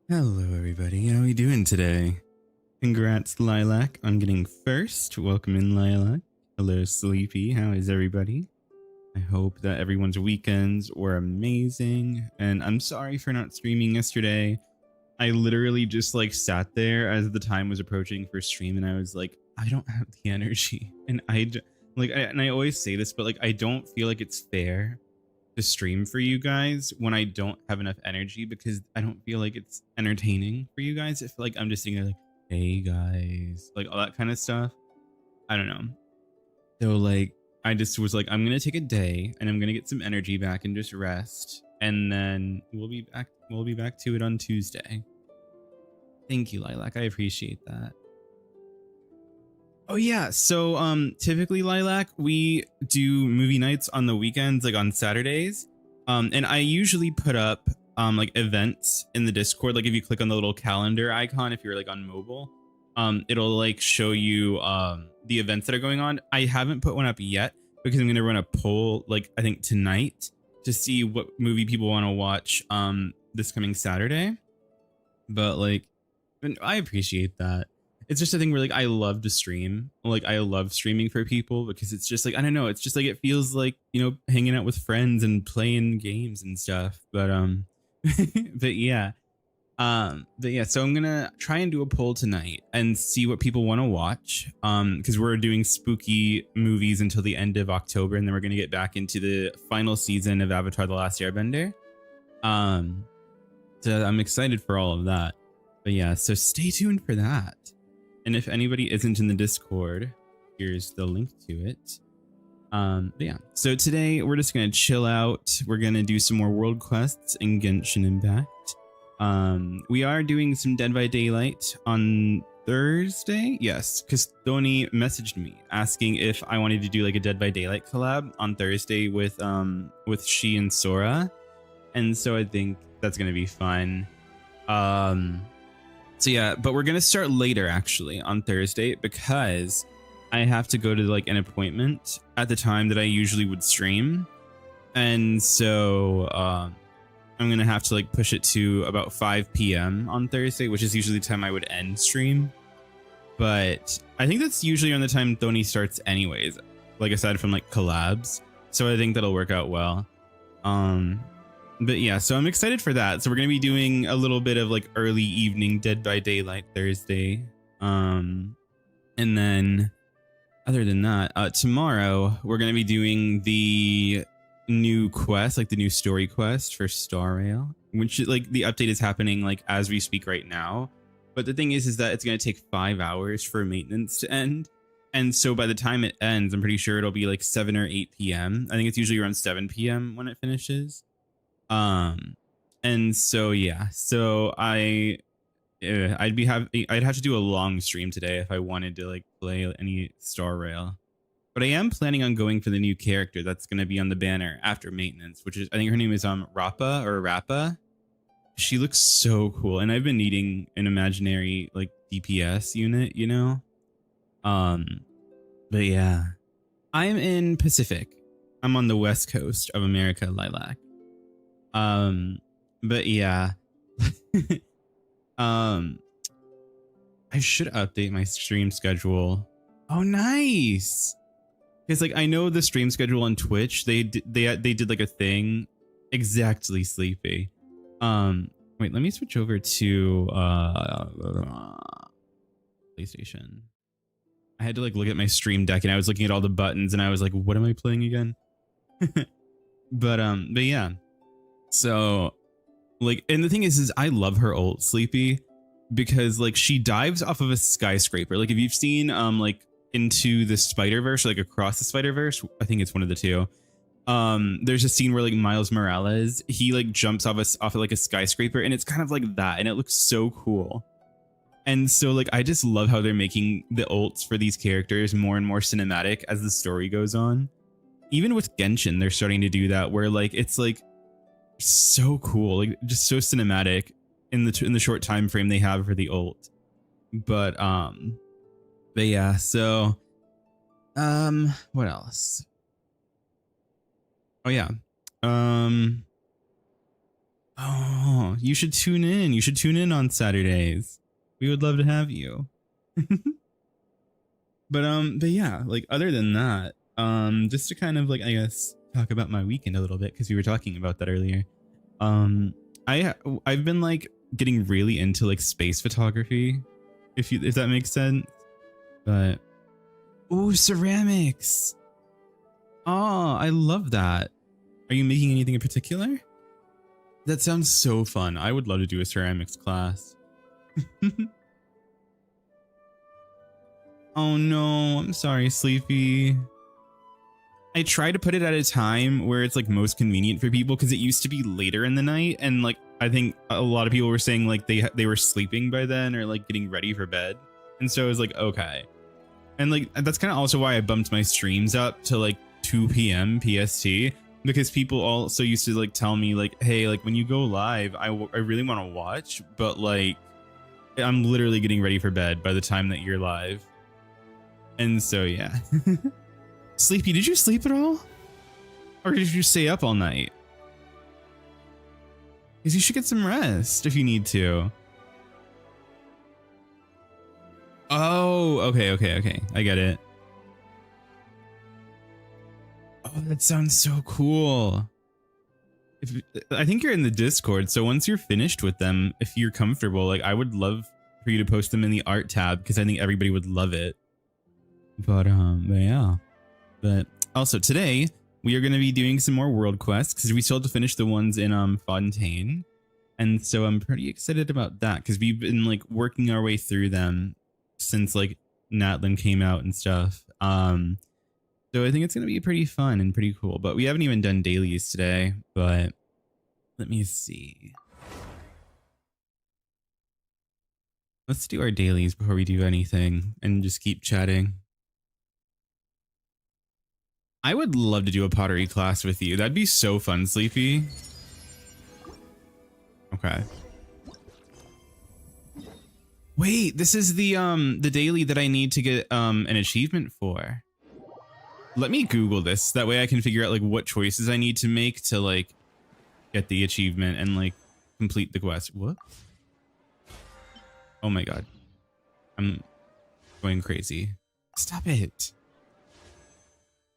Hello everybody, how are we doing today? Congrats Lilac on getting first. Welcome in Lilac. Hello Sleepy, how is everybody? I hope that everyone's weekends were amazing, and I'm sorry for not streaming yesterday. I literally just like sat there as the time was approaching for stream and I was like, I don't have the energy. And I always say this, but like I don't feel like it's fair to stream for you guys when I don't have enough energy, because I don't feel like it's entertaining for you guys. I feel like I'm just sitting there like, hey guys, like all that kind of stuff. I don't know. So like I just was like, I'm gonna take a day and I'm gonna get some energy back and just rest. And then we'll be back to it on Tuesday. Thank you, Lilac. I appreciate that. Oh yeah, so typically Lilac, we do movie nights on the weekends, like on Saturdays. And I usually put up like events in the Discord. Like if you click on the little calendar icon, if you're like on mobile, it'll like show you the events that are going on. I haven't put one up yet because I'm gonna run a poll like I think tonight to see what movie people want to watch this coming Saturday. But like, I appreciate that. It's just a thing where like I love to stream. Like I love streaming for people because it's just like, I don't know, it's just like it feels like, you know, hanging out with friends and playing games and stuff. But but yeah. So I'm gonna try and do a poll tonight and see what people want to watch. Because we're doing spooky movies until the end of October, and then we're gonna get back into the final season of Avatar: The Last Airbender. So I'm excited for all of that. But yeah, so stay tuned for that. And if anybody isn't in the Discord, here's the link to it. But yeah, so today we're just gonna chill out. We're gonna do some more world quests in Genshin Impact. We are doing some Dead by Daylight on Thursday. Yes, because Jhonny messaged me asking if I wanted to do like a Dead by Daylight collab on Thursday with she and Sora, and so I think that's gonna be fun. So yeah, but we're gonna start later actually on Thursday because I have to go to like an appointment at the time that I usually would stream, and so I'm gonna have to like push it to about 5 p.m. on Thursday, which is usually the time I would end stream. But I think that's usually on the time Thony starts anyways, like aside from like collabs. So I think that'll work out well. But yeah, so I'm excited for that. So we're going to be doing a little bit of like early evening Dead by Daylight Thursday. And then other than that, tomorrow we're going to be doing the new quest, like the new story quest for Star Rail, which like the update is happening like as we speak right now. But the thing is that it's going to take 5 hours for maintenance to end. And so by the time it ends, I'm pretty sure it'll be like 7 or 8 p.m. I think it's usually around 7 p.m. when it finishes. And so yeah, so I'd have to do a long stream today if I wanted to like play any Star Rail. But I am planning on going for the new character that's going to be on the banner after maintenance, which is, I think her name is Rappa or Rappa. She looks so cool, and I've been needing an imaginary like DPS unit, you know. But yeah, I'm in Pacific. I'm on the west coast of America, Lilac. But yeah. I should update my stream schedule. Oh, nice. Because like I know the stream schedule on Twitch, they did like a thing. Exactly, Sleepy. Wait, let me switch over to PlayStation. I had to like look at my stream deck and I was looking at all the buttons and I was like, what am I playing again? But yeah. So like, and the thing is I love her ult, Sleepy, because like she dives off of a skyscraper. Like if you've seen like Into the Spider-Verse, like Across the Spider-Verse, I think it's one of the two. There's a scene where like Miles Morales, he like jumps off of like a skyscraper, and it's kind of like that, and it looks so cool. And so like I just love how they're making the ults for these characters more and more cinematic as the story goes on. Even with Genshin, they're starting to do that, where like it's like so cool, like just so cinematic in the short time frame they have for the ult. But yeah, so what else? Oh yeah. Oh, you should tune in. You should tune in on Saturdays. We would love to have you. But yeah, like other than that, just to kind of like, I guess, talk about my weekend a little bit, because we were talking about that earlier. Um, I've been like getting really into like space photography, if that makes sense. But oh, ceramics. Oh, I love that. Are you making anything in particular? That sounds so fun. I would love to do a ceramics class. Oh no, I'm sorry, Sleepy. I try to put it at a time where it's like most convenient for people, because it used to be later in the night, and like I think a lot of people were saying like they were sleeping by then, or like getting ready for bed. And so I was like, okay. And like that's kind of also why I bumped my streams up to like 2 p.m. PST, because people also used to like tell me like, hey, like when you go live, I really want to watch, but like I'm literally getting ready for bed by the time that you're live. And so yeah. Sleepy, did you sleep at all? Or did you stay up all night? Because you should get some rest if you need to. Oh, okay. I get it. Oh, that sounds so cool. I think you're in the Discord, so once you're finished with them, if you're comfortable, like I would love for you to post them in the art tab, because I think everybody would love it. But yeah. But also today we are going to be doing some more world quests, because we still have to finish the ones in Fontaine. And so I'm pretty excited about that, because we've been like working our way through them since like Natlan came out and stuff. So I think it's going to be pretty fun and pretty cool, but we haven't even done dailies today. But let me see. Let's do our dailies before we do anything and just keep chatting. I would love to do a pottery class with you. That'd be so fun, Sleepy. Okay. Wait, this is the daily that I need to get an achievement for. Let me Google this. That way I can figure out like what choices I need to make to like get the achievement and like complete the quest. What? Oh my god. I'm going crazy. Stop it.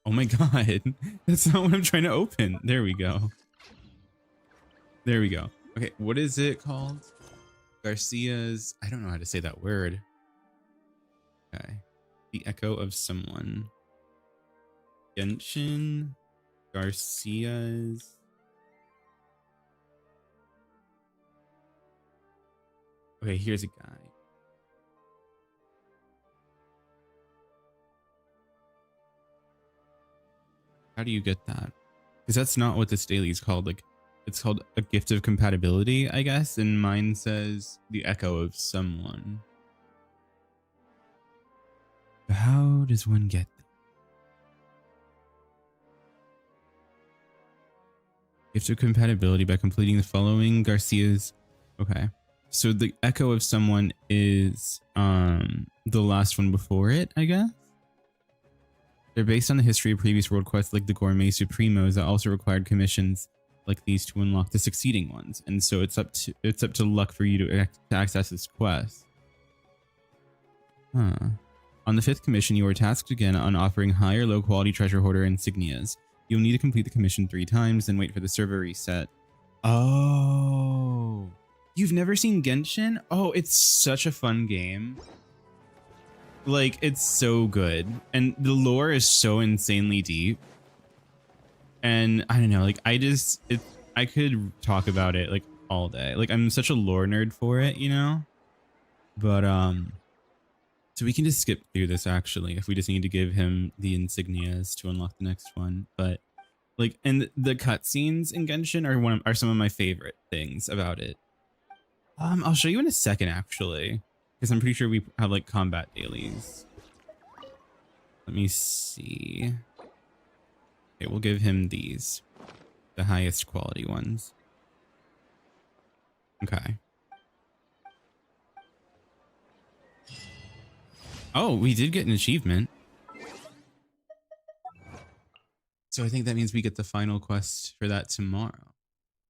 Oh my god. That's not what I'm trying to open. There we go. There we go. Okay, what is it called? Garcia's... I don't know how to say that word. Okay. The echo of someone. Genshin. Garcia's... Okay, here's a guy. How do you get that? Because that's not what this daily is called. Like, it's called a gift of compatibility, I guess. And mine says the echo of someone. How does one get that? Gift of compatibility by completing the following Garcia's. Okay. So the echo of someone is the last one before it, I guess. They're based on the history of previous world quests like the Gourmet Supremos that also required commissions like these to unlock the succeeding ones. And so it's up to luck for you to access this quest. Huh. On the 5th commission, you are tasked again on offering high or low quality treasure hoarder insignias. You'll need to complete the commission 3 times, then wait for the server reset. Oh. You've never seen Genshin? Oh, it's such a fun game. Like, it's so good. And the lore is so insanely deep. And I don't know, like, I could talk about it like all day. Like, I'm such a lore nerd for it, you know? But, so we can just skip through this actually, if we just need to give him the insignias to unlock the next one. But, like, and the cutscenes in Genshin are some of my favorite things about it. I'll show you in a second, actually. Because I'm pretty sure we have like combat dailies. Let me see. Okay, we'll give him these. The highest quality ones. Okay. Oh, we did get an achievement. So I think that means we get the final quest for that tomorrow.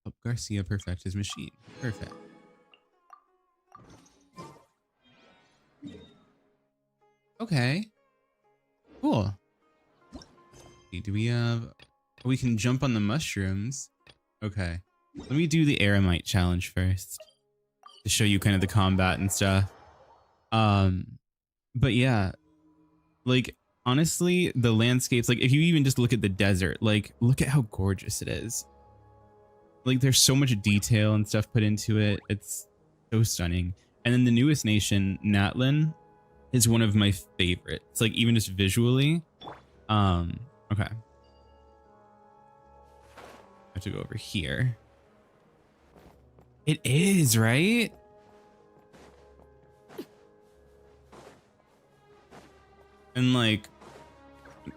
Help Garcia perfect his machine. Perfect. Okay. Cool. Do we have... We can jump on the mushrooms. Okay. Let me do the Aramite challenge first to show you kind of the combat and stuff. But yeah, like honestly, the landscapes, like if you even just look at the desert, like look at how gorgeous it is. Like there's so much detail and stuff put into it. It's so stunning. And then the newest nation, Natlin, is one of my favorites. Like even just visually. Okay. I have to go over here. It is, right? And like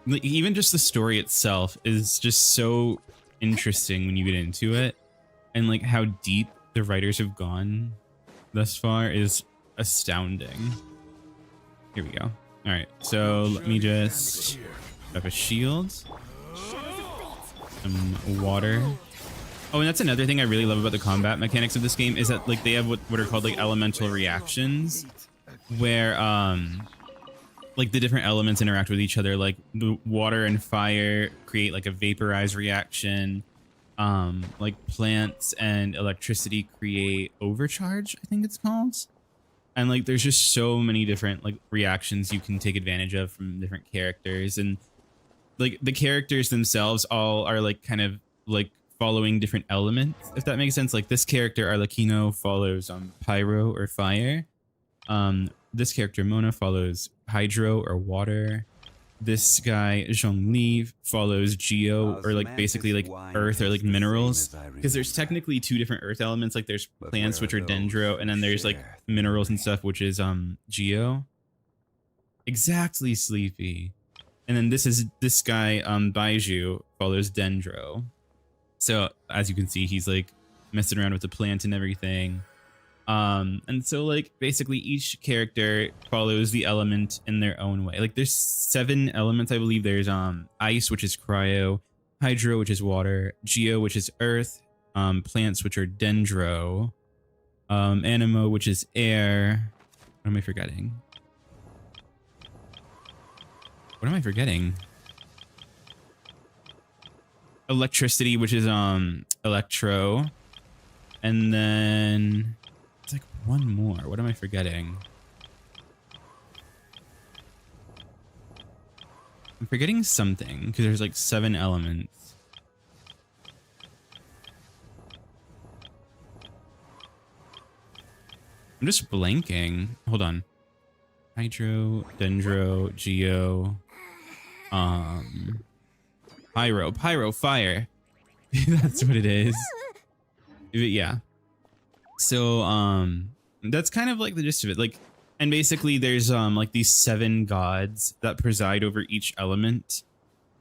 even just the story itself is just so interesting when you get into it, and like how deep the writers have gone thus far is astounding. Here we go. All right, so let me just have a shield, some water. Oh, and that's another thing I really love about the combat mechanics of this game is that like they have what are called like elemental reactions, where like the different elements interact with each other. Like the water and fire create like a vaporize reaction. Like plants and electricity create overcharge, I think it's called. And like there's just so many different like reactions you can take advantage of from different characters, and like the characters themselves all are like kind of like following different elements, if that makes sense. Like this character Arlecchino follows pyro or fire. This character Mona follows hydro or water. This guy Zhongli follows geo or like basically like earth or like minerals, because there's technically two different earth elements. Like there's plants, which are dendro, and then there's like minerals and stuff, which is geo. Exactly, Sleepy. And then this guy Baiju follows dendro. So as you can see, he's like messing around with the plant and everything. And so like basically each character follows the element in their own way. Like there's 7 elements, I believe. There's ice, which is cryo, hydro, which is water, geo, which is earth, plants, which are dendro, animo, which is air. What am I forgetting? What am I forgetting? Electricity, which is electro, and then it's like one more. What am I forgetting? I'm forgetting something because there's like 7 elements. I'm just blanking. Hold on. Hydro, dendro, geo, pyro, fire. That's what it is. Yeah. So that's kind of like the gist of it. Like, and basically there's like these 7 gods that preside over each element,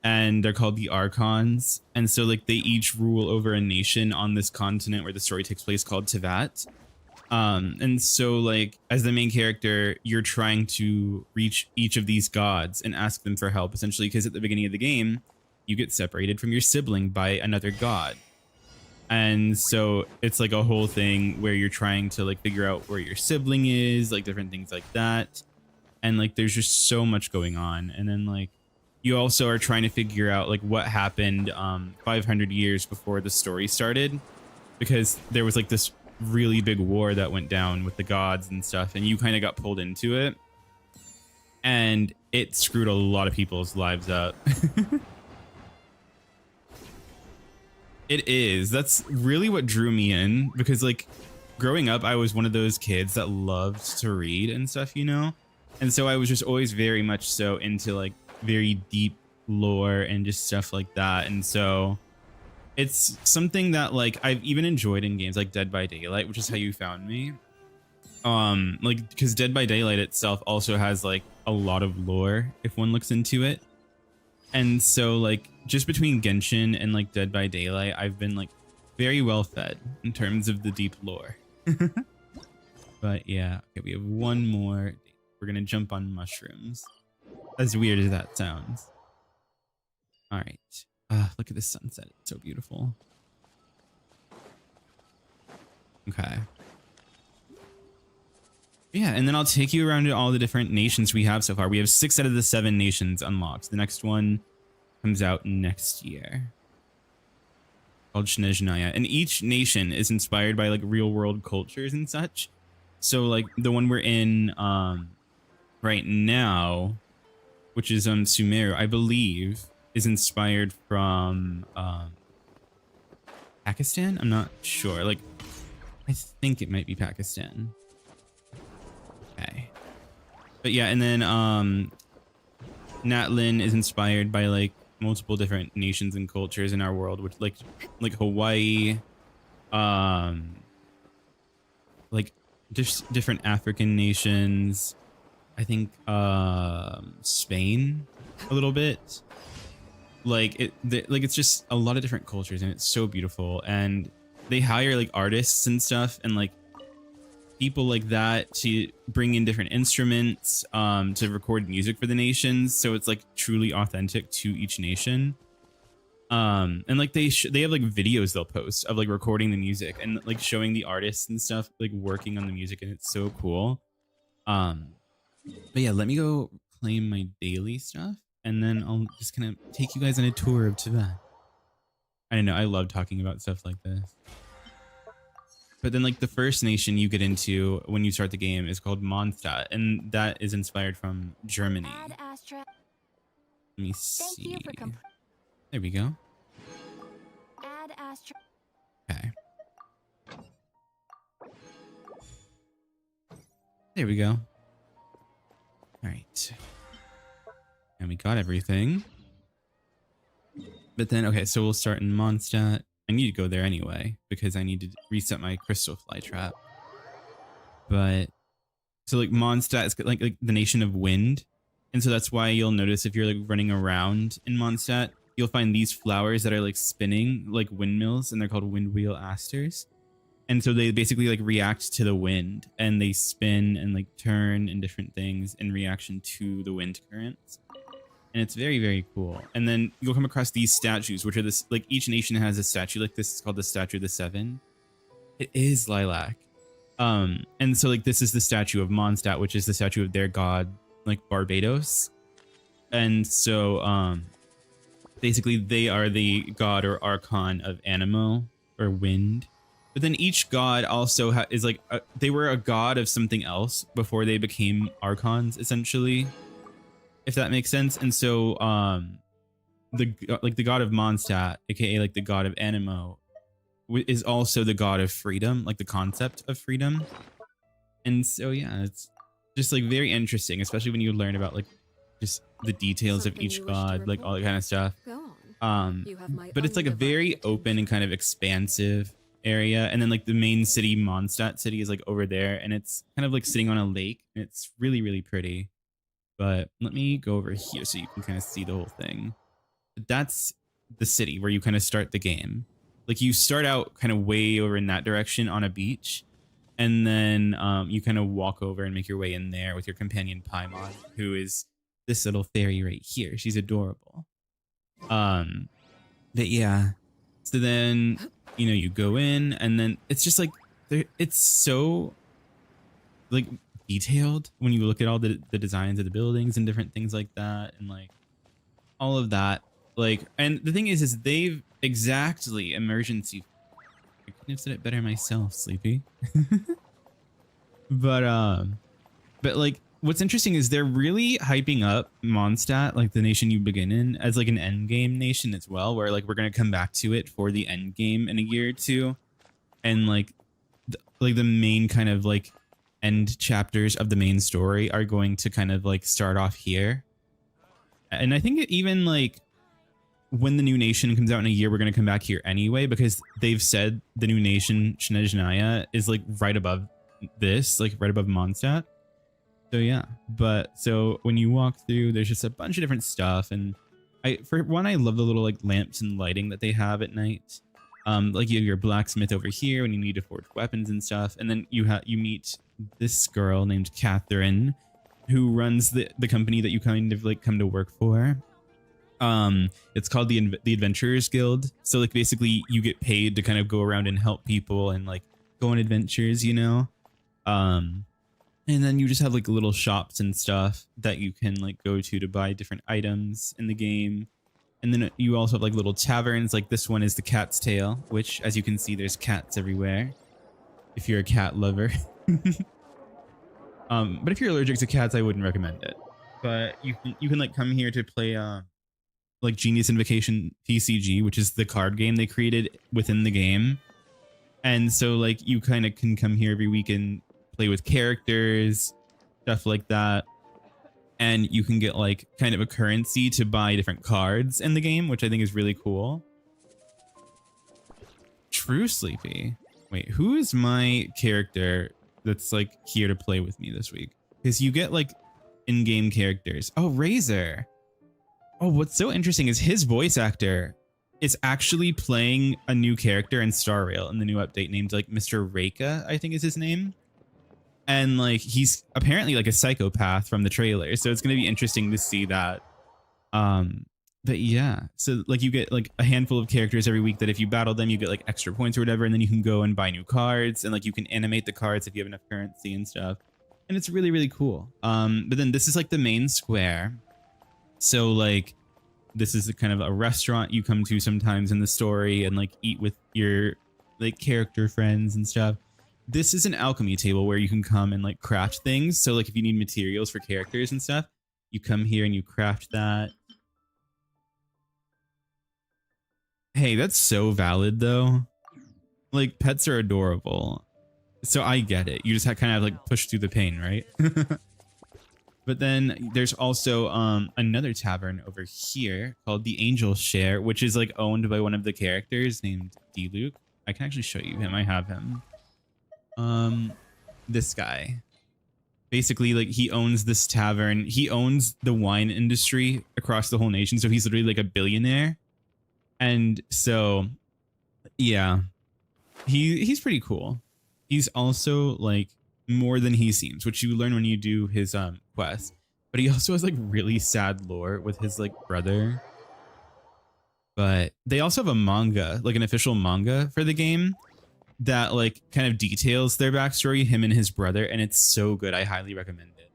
and they're called the archons. And so like they each rule over a nation on this continent where the story takes place called Tevat. And so like as the main character, you're trying to reach each of these gods and ask them for help, essentially, because at the beginning of the game you get separated from your sibling by another god. And so it's like a whole thing where you're trying to like figure out where your sibling is, like different things like that. And like there's just so much going on. And then like you also are trying to figure out like what happened 500 years before the story started, because there was like this really big war that went down with the gods and stuff, and you kind of got pulled into it, and it screwed a lot of people's lives up. It is. That's really what drew me in, because like growing up, I was one of those kids that loved to read and stuff, you know? And so I was just always very much so into like very deep lore and just stuff like that. And so it's something that like I've even enjoyed in games like Dead by Daylight, which is how you found me. Like because Dead by Daylight itself also has like a lot of lore if one looks into it. And so like just between Genshin and like Dead by Daylight, I've been like very well fed in terms of the deep lore. But yeah, okay, we have one more. We're gonna jump on mushrooms. As weird as that sounds. All right. Look at the sunset. It's so beautiful. Okay. Yeah, and then I'll take you around to all the different nations we have so far. We have 6 out of the 7 nations unlocked. The next one comes out next year, called Jhonny. And each nation is inspired by like real world cultures and such. So like the one we're in right now, which is on Sumeru, I believe is inspired from Pakistan. I'm not sure. Like, I think it might be Pakistan. Okay. But yeah, and then Natlin is inspired by like multiple different nations and cultures in our world, which like Hawaii, like just different African nations. I think Spain a little bit. Like it's just a lot of different cultures, and it's so beautiful. And they hire like artists and stuff, and like people like that to bring in different instruments to record music for the nations, so it's like truly authentic to each nation. And like they have like videos they'll post of like recording the music and like showing the artists and stuff like working on the music, and it's so cool. But yeah, let me go claim my daily stuff, and then I'll just kind of take you guys on a tour of Tibet. I don't know, I love talking about stuff like this. But then like the first nation you get into when you start the game is called Mondstadt, and that is inspired from Germany. Let me see. There we go. Okay. There we go. All right. And we got everything. But then, okay, so we'll start in Mondstadt. I need to go there anyway because I need to reset my crystal fly trap. But so like Mondstadt is like the nation of wind, and so that's why you'll notice if you're like running around in Mondstadt, you'll find these flowers that are like spinning like windmills, and they're called windwheel asters. And so they basically like react to the wind, and they spin and like turn and different things in reaction to the wind currents. And it's very, very cool. And then you'll come across these statues, which are this, like each nation has a statue like this. It's called the Statue of the Seven. It is Lilac. And so like this is the statue of Mondstadt, which is the statue of their god, like Barbados. And so basically they are the god or archon of Anemo, or wind. But then each god also is like they were a god of something else before they became archons, essentially, if that makes sense. And so the god of Mondstadt, aka like the god of Anemo, is also the god of freedom, like the concept of freedom. And so yeah, it's just like very interesting, especially when you learn about like just the details of each god, like all that kind of stuff. But it's like a very open and kind of expansive area. And then like the main city, Mondstadt city, is like over there, and it's kind of like sitting on a lake, and it's really, really pretty. But let me go over here so you can kind of see the whole thing. That's the city where you kind of start the game. Like you start out kind of way over in that direction on a beach, and then you kind of walk over and make your way in there with your companion Paimon, who is this little fairy right here. She's adorable. But yeah, so then you know you go in, and then it's just like it's so like detailed when you look at all the designs of the buildings and different things like that, and like all of that. Like, and the thing is they've exactly emergency. I couldn't have said it better myself, Sleepy. but like what's interesting is they're really hyping up Mondstadt, like the nation you begin in, as like an end game nation as well, where like we're gonna come back to it for the end game in a year or two, and like the main kind of like end chapters of the main story are going to kind of like start off here. And I think even like when the new nation comes out in a year, we're going to come back here anyway, because they've said the new nation Jhonny is like right above this, like right above Mondstadt. So yeah, but so when you walk through, there's just a bunch of different stuff. And for one, I love the little like lamps and lighting that they have at night. Like you have your blacksmith over here when you need to forge weapons and stuff. And then you meet this girl named Catherine, who runs the company that you kind of like come to work for. It's called the Adventurers Guild. So like basically you get paid to kind of go around and help people and like go on adventures, you know. And then you just have like little shops and stuff that you can like go to buy different items in the game. And then you also have like little taverns. Like this one is the Cat's Tail, which as you can see, there's cats everywhere. If you're a cat lover. But if you're allergic to cats, I wouldn't recommend it. But you can like come here to play like Genius Invocation TCG, which is the card game they created within the game. And so like you kind of can come here every week and play with characters, stuff like that. And you can get like kind of a currency to buy different cards in the game, which I think is really cool. True Sleepy. Wait, who is my character that's like here to play with me this week? Because you get like in-game characters. Oh, Razor. Oh, what's so interesting is his voice actor is actually playing a new character in Star Rail in the new update named like Mr. Reika, I think is his name. And like he's apparently like a psychopath from the trailer, so it's going to be interesting to see that. But yeah, so like you get like a handful of characters every week that if you battle them you get like extra points or whatever, and then you can go and buy new cards, and like you can animate the cards if you have enough currency and stuff, and it's really, really cool. But then this is like the main square, so like this is a kind of a restaurant you come to sometimes in the story and like eat with your like character friends and stuff. This is an alchemy table where you can come and like craft things. So like if you need materials for characters and stuff, you come here and you craft that. Hey, that's so valid though. Like pets are adorable. So I get it. You just kind of like push through the pain, right? But then there's also another tavern over here called the Angel Share, which is like owned by one of the characters named D-Luke. I can actually show you him. I have him. This guy. Basically, like he owns this tavern. He owns the wine industry across the whole nation. So he's literally like a billionaire. And so, yeah, he's pretty cool. He's also like more than he seems, which you learn when you do his quest. But he also has like really sad lore with his like brother. But they also have a manga, like an official manga for the game that like kind of details their backstory, him and his brother, and it's so good. I highly recommend it.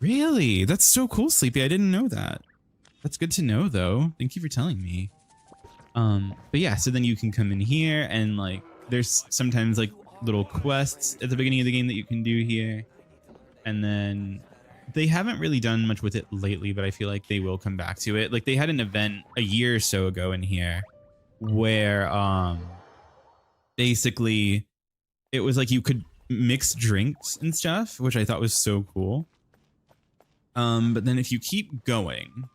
Really? That's so cool, Sleepy. I didn't know that. That's good to know though. Thank you for telling me. But yeah, so then you can come in here and like there's sometimes like little quests at the beginning of the game that you can do here. And then they haven't really done much with it lately, but I feel like they will come back to it. Like they had an event a year or so ago in here where basically it was like you could mix drinks and stuff, which I thought was so cool. But then if you keep going,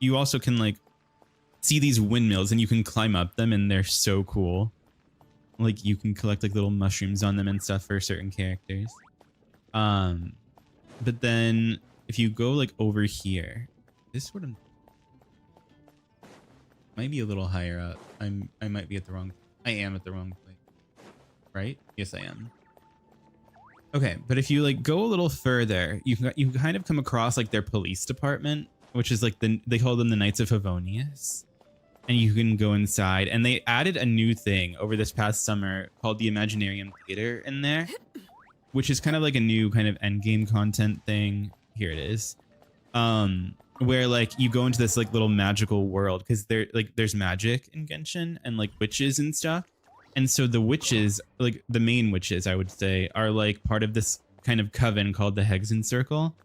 you also can like see these windmills and you can climb up them, and they're so cool. Like you can collect like little mushrooms on them and stuff for certain characters. But then if you go like over here, this would might be a little higher up. I might be at the wrong. I am at the wrong place, right? Yes, I am. Okay, but if you like go a little further, you kind of come across like their police department, which is like they call them the Knights of Favonius, and you can go inside. And they added a new thing over this past summer called the Imaginarium Theater in there, which is kind of like a new kind of end game content thing. Here it is, where like you go into this like little magical world because there's magic in Genshin and like witches and stuff. And so the witches, like the main witches, I would say, are like part of this kind of coven called the Hexen Circle.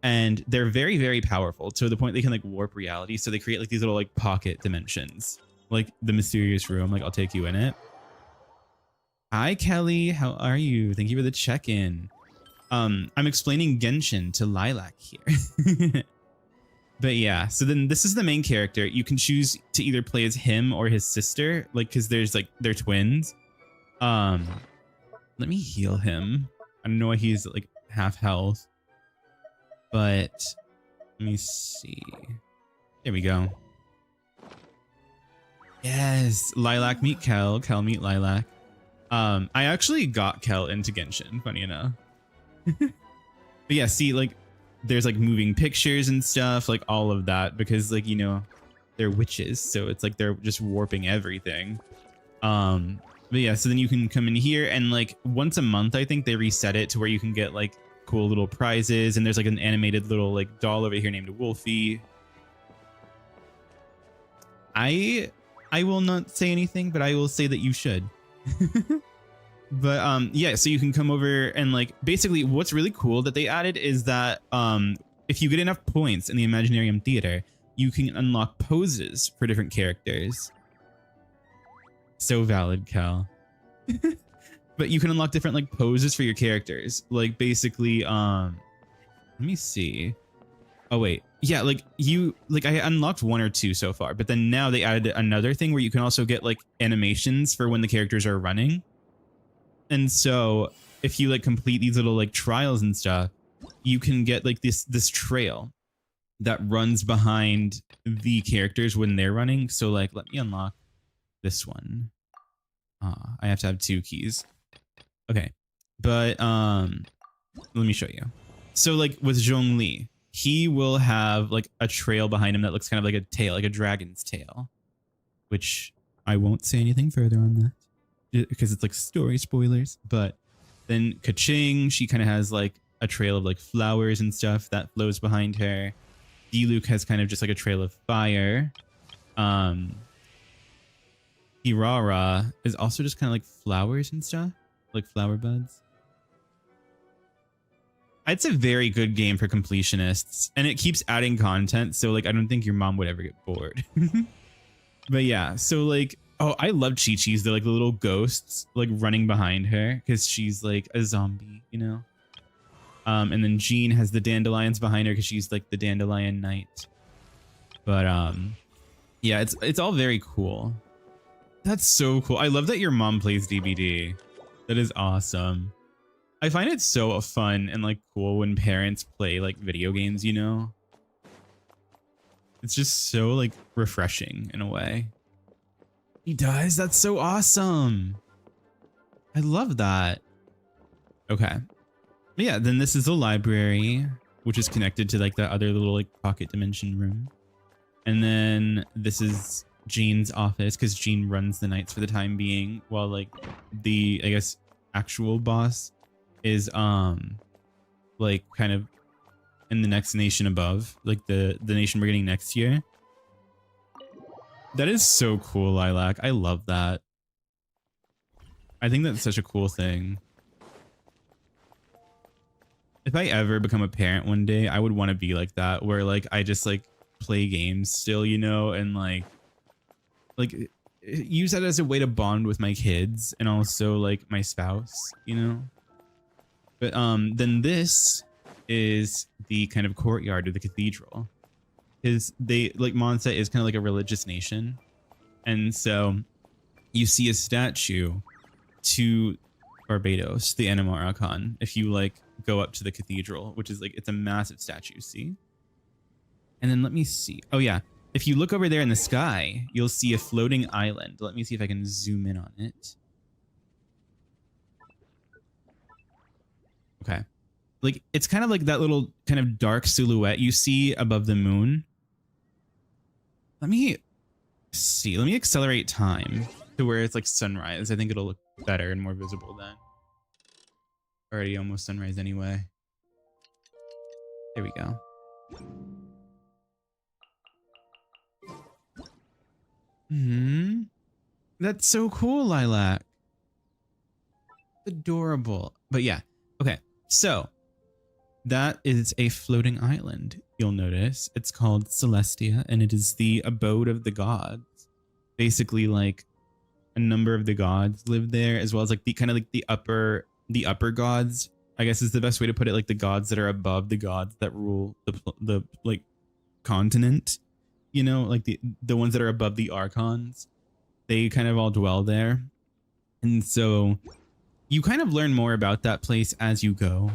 And they're very, very powerful to the point they can like warp reality. So they create like these little like pocket dimensions, like the mysterious room. Like I'll take you in it. Hi, Kelly. How are you? Thank you for the check-in. I'm explaining Genshin to Lilac here. But yeah, so then this is the main character. You can choose to either play as him or his sister, like because there's like they're twins. Let me heal him. I don't know why he's like half health, but let me see. There we go. Yes, Lilac meet Kel, Kel meet Lilac. I actually got Kel into Genshin, funny enough. But yeah, see, like there's like moving pictures and stuff, like all of that, because like, you know, they're witches, so it's like they're just warping everything. But yeah, so then you can come in here and like once a month, I think they reset it to where you can get like cool little prizes, and there's like an animated little like doll over here named Wolfie. I will not say anything, but I will say that you should. But yeah, so you can come over and like basically what's really cool that they added is that if you get enough points in the Imaginarium Theater, you can unlock poses for different characters. So valid, Cal. But you can unlock different like poses for your characters. Like basically, let me see. Oh wait, yeah, like I unlocked 1 or 2 so far, but then now they added another thing where you can also get like animations for when the characters are running. And so if you like complete these little like trials and stuff, you can get like this trail that runs behind the characters when they're running. So like, let me unlock this one. I have to have 2 keys. Okay, but let me show you. So like with Zhongli, he will have like a trail behind him that looks kind of like a tail, like a dragon's tail, which I won't say anything further on that because it's like story spoilers. But then Kaching, she kind of has like a trail of like flowers and stuff that flows behind her. Diluc has kind of just like a trail of fire. Irara is also just kind of like flowers and stuff, like flower buds. It's a very good game for completionists, and it keeps adding content, so like I don't think your mom would ever get bored. But yeah, so like, oh, I love Chi-Chi's. They're like the little ghosts like running behind her because she's like a zombie, you know. And then Jean has the dandelions behind her because she's like the dandelion knight. But yeah, it's all very cool. That's so cool. I love that your mom plays DBD. That is awesome. I find it so fun and like cool when parents play like video games, you know? It's just so like refreshing in a way. He does? That's so awesome. I love that. Okay. Yeah, then this is the library, which is connected to like the other little like pocket dimension room. And then this is Jean's office because Jean runs the nights for the time being, while like the, I guess, actual boss is like kind of in the next nation above, like the nation we're getting next year. That is so cool, Lilac. I love that. I think that's such a cool thing. If I ever become a parent one day, I would want to be like that, where like I just like play games still, you know, and like use that as a way to bond with my kids and also like my spouse, you know. But then this is the kind of courtyard of the cathedral. Is they like Monsa is kind of like a religious nation, and so you see a statue to Barbados, the Anima Archon, if you like go up to the cathedral, which is like it's a massive statue. See, and then let me see. Oh yeah, if you look over there in the sky, you'll see a floating island. Let me see if I can zoom in on it. Okay. Like, it's kind of like that little kind of dark silhouette you see above the moon. Let me see. Let me accelerate time to where it's like sunrise. I think it'll look better and more visible then. Already almost sunrise anyway. There we go. That's so cool, Lilac. Adorable. But yeah. Okay. So that is a floating island. You'll notice it's called Celestia, and it is the abode of the gods. Basically, like a number of the gods live there, as well as like the kind of like the upper gods, I guess is the best way to put it. Like the gods that are above the gods that rule the like continent, you know, like the ones that are above the archons. They kind of all dwell there, and so you kind of learn more about that place as you go.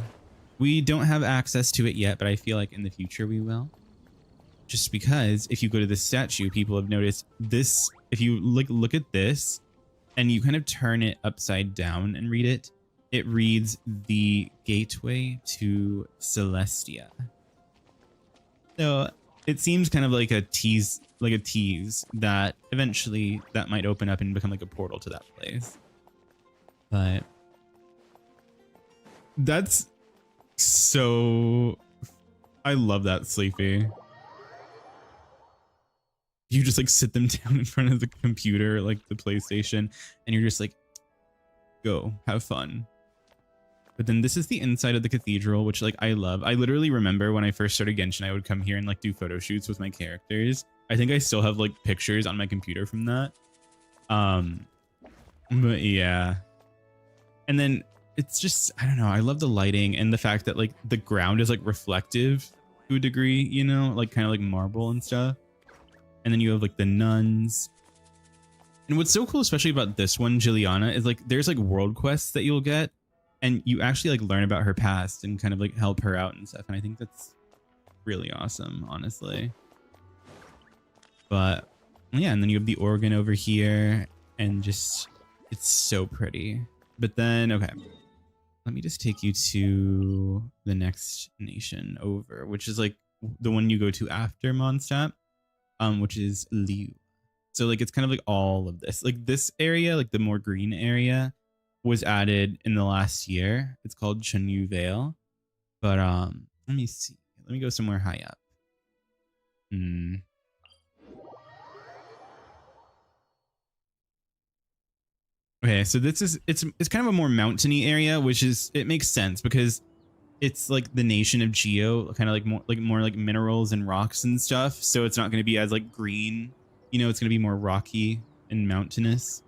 We don't have access to it yet, but I feel like in the future we will. Just because if you go to the statue, people have noticed this. If you look at this and you kind of turn it upside down and read it, it reads the gateway to Celestia. So it seems kind of like a tease that eventually that might open up and become like a portal to that place. But that's so, I love that, Sleepy. You just like sit them down in front of the computer, like the PlayStation, and you're just like, go have fun. But then this is the inside of the cathedral, which like I love. I literally remember when I first started Genshin, I would come here and like do photo shoots with my characters. I think I still have like pictures on my computer from that. But yeah. And then it's just, I don't know, I love the lighting and the fact that like the ground is like reflective to a degree, you know, like kind of like marble and stuff. And then you have like the nuns. And what's so cool, especially about this one, Juliana, is like there's like world quests that you'll get and you actually like learn about her past and kind of like help her out and stuff. And I think that's really awesome, honestly. But yeah, and then you have the organ over here and just, it's so pretty. But then, okay, let me just take you to the next nation over, which is like the one you go to after Mondstadt, which is Liu. So like it's kind of like all of this, like this area, like the more green area, was added in the last year. It's called Chunyu Vale. But let me see. Let me go somewhere high up. Okay, so this is it's kind of a more mountainy area, which is, it makes sense because it's like the nation of Geo, kind of like more like minerals and rocks and stuff. So it's not going to be as like green, you know, it's going to be more rocky and mountainous.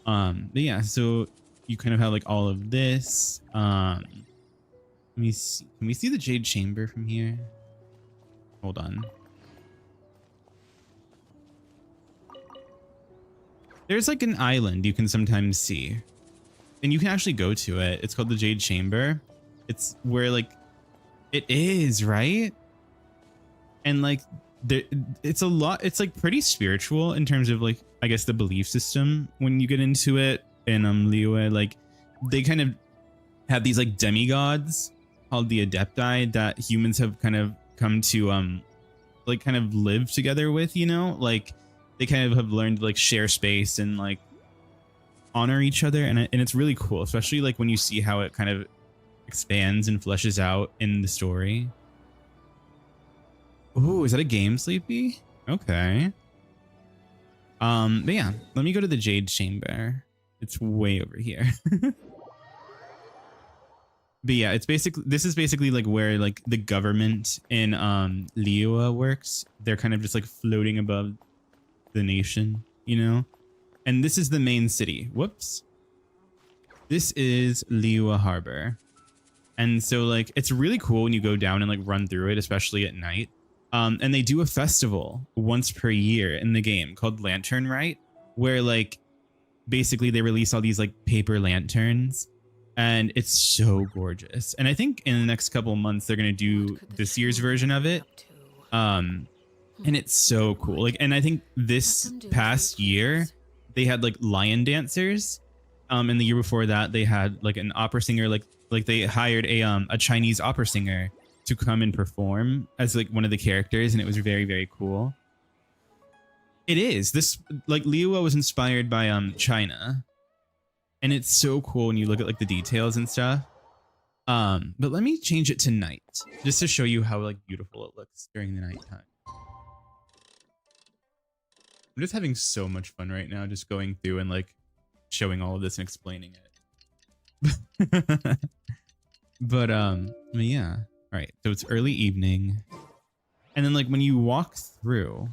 But yeah, so you kind of have like all of this. Let me see. Can we see the Jade Chamber from here? Hold on. There's like an island you can sometimes see, and you can actually go to it. It's called the Jade Chamber. It's where like it is, right? And like it's a lot, it's like pretty spiritual in terms of like, I guess, the belief system when you get into it. And Liyue, like they kind of have these like demigods called the Adepti that humans have kind of come to like kind of live together with, you know, like they kind of have learned to like share space and like honor each other. And it's really cool, especially like when you see how it kind of expands and fleshes out in the story. Oh, is that a game, Sleepy? Okay. But yeah, let me go to the Jade Chamber. It's way over here. But yeah, it's basically, this is basically like where like the government in Liyue works. They're kind of just like floating above the nation, you know? And this is the main city. Whoops. This is Liyue Harbor. And so like it's really cool when you go down and like run through it, especially at night. And they do a festival once per year in the game called Lantern Rite, where like basically they release all these like paper lanterns, and it's so gorgeous. And I think in the next couple of months they're gonna do this year's version of it. And it's so cool. Like, and I think this past year they had like lion dancers. And the year before that they had like an opera singer, like they hired a Chinese opera singer to come and perform as like one of the characters, and it was very, very cool. It is this, like Liyue was inspired by China, and it's so cool when you look at like the details and stuff. But let me change it to night just to show you how like beautiful it looks during the nighttime. I'm just having so much fun right now, just going through and like showing all of this and explaining it. But yeah. All right, so it's early evening, and then like when you walk through,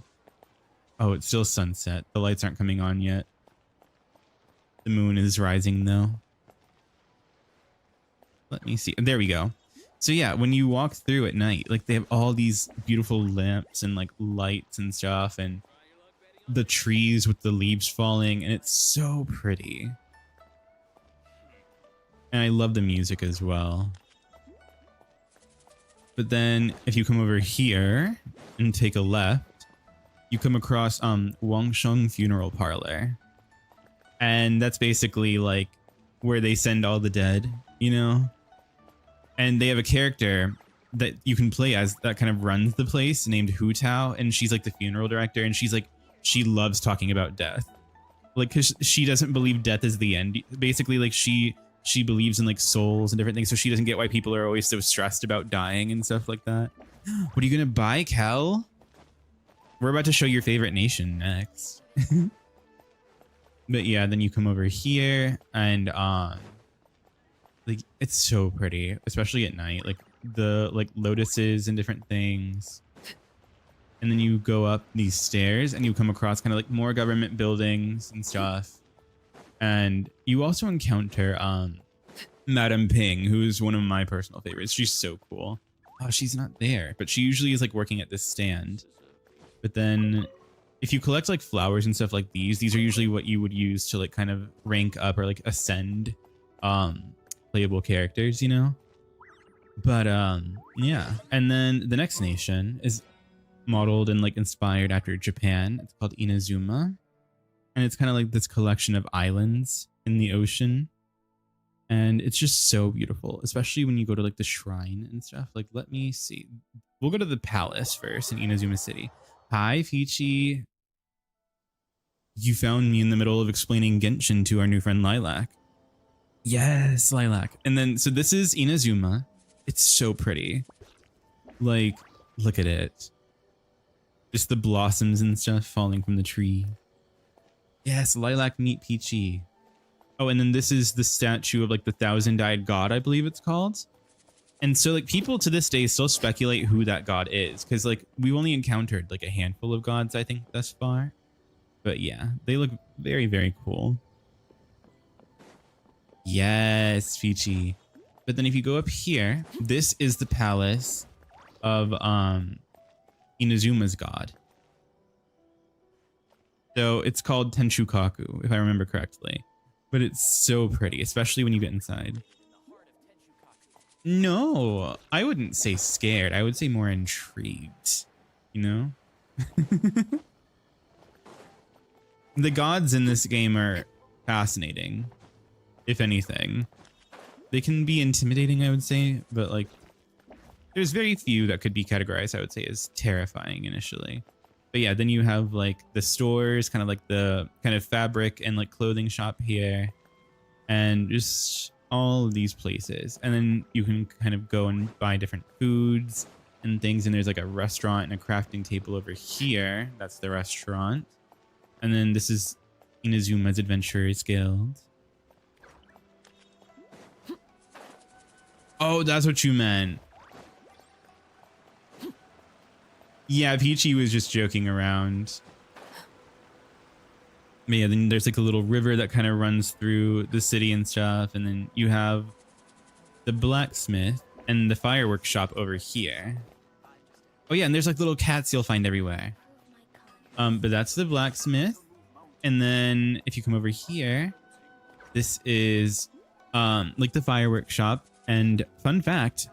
oh, it's still sunset. The lights aren't coming on yet. The moon is rising though. Let me see. There we go. So yeah, when you walk through at night, like they have all these beautiful lamps and like lights and stuff, and the trees with the leaves falling, and it's so pretty. And I love the music as well. But then if you come over here and take a left, you come across Wangsheng Funeral Parlor. And that's basically like where they send all the dead, you know? And they have a character that you can play as that kind of runs the place named Hu Tao, and she's like the funeral director, and she's like, she loves talking about death. Like, because she doesn't believe death is the end. Basically, like she believes in like souls and different things, so she doesn't get why people are always so stressed about dying and stuff like that. What are you gonna buy, Kel? We're about to show your favorite nation next. But yeah, then you come over here and like it's so pretty, especially at night. Like the lotuses and different things. And then you go up these stairs and you come across kind of like more government buildings and stuff. And you also encounter Madame Ping, who's one of my personal favorites. She's so cool. Oh, she's not there, but she usually is like working at this stand. But then if you collect like flowers and stuff like these are usually what you would use to like kind of rank up or like ascend playable characters, you know? But yeah. And then the next nation is modeled and like inspired after Japan. It's called Inazuma, and it's kind of like this collection of islands in the ocean, and it's just so beautiful, especially when you go to like the shrine and stuff. Like, let me see, we'll go to the palace first in Inazuma City. Hi Fichi, you found me in the middle of explaining Genshin to our new friend Lilac. Yes, Lilac. And then so this is Inazuma. It's so pretty. Like, look at it. Just the blossoms and stuff falling from the tree. Yes, Lilac, meet Peachy. Oh, and then this is the statue of like the thousand-eyed god, I believe it's called. And so like people to this day still speculate who that god is, because like we've only encountered like a handful of gods, I think, thus far. But yeah, they look very, very cool. Yes, Peachy. But then if you go up here, this is the palace of Inazuma's god. So it's called Tenshukaku, if I remember correctly. But it's so pretty, especially when you get inside. No, I wouldn't say scared. I would say more intrigued, you know? The gods in this game are fascinating, if anything. They can be intimidating, I would say, but like there's very few that could be categorized, I would say, as terrifying initially. But yeah, then you have like the stores, kind of like the kind of fabric and like clothing shop here, and just all of these places. And then you can kind of go and buy different foods and things. And there's like a restaurant and a crafting table over here. That's the restaurant. And then this is Inazuma's Adventurers Guild. Oh, that's what you meant. Yeah, Peachy was just joking around. But yeah, then there's like a little river that kind of runs through the city and stuff. And then you have the blacksmith and the fireworks shop over here. Oh yeah, and there's like little cats you'll find everywhere. But that's the blacksmith. And then if you come over here, this is like the fireworks shop. And fun fact,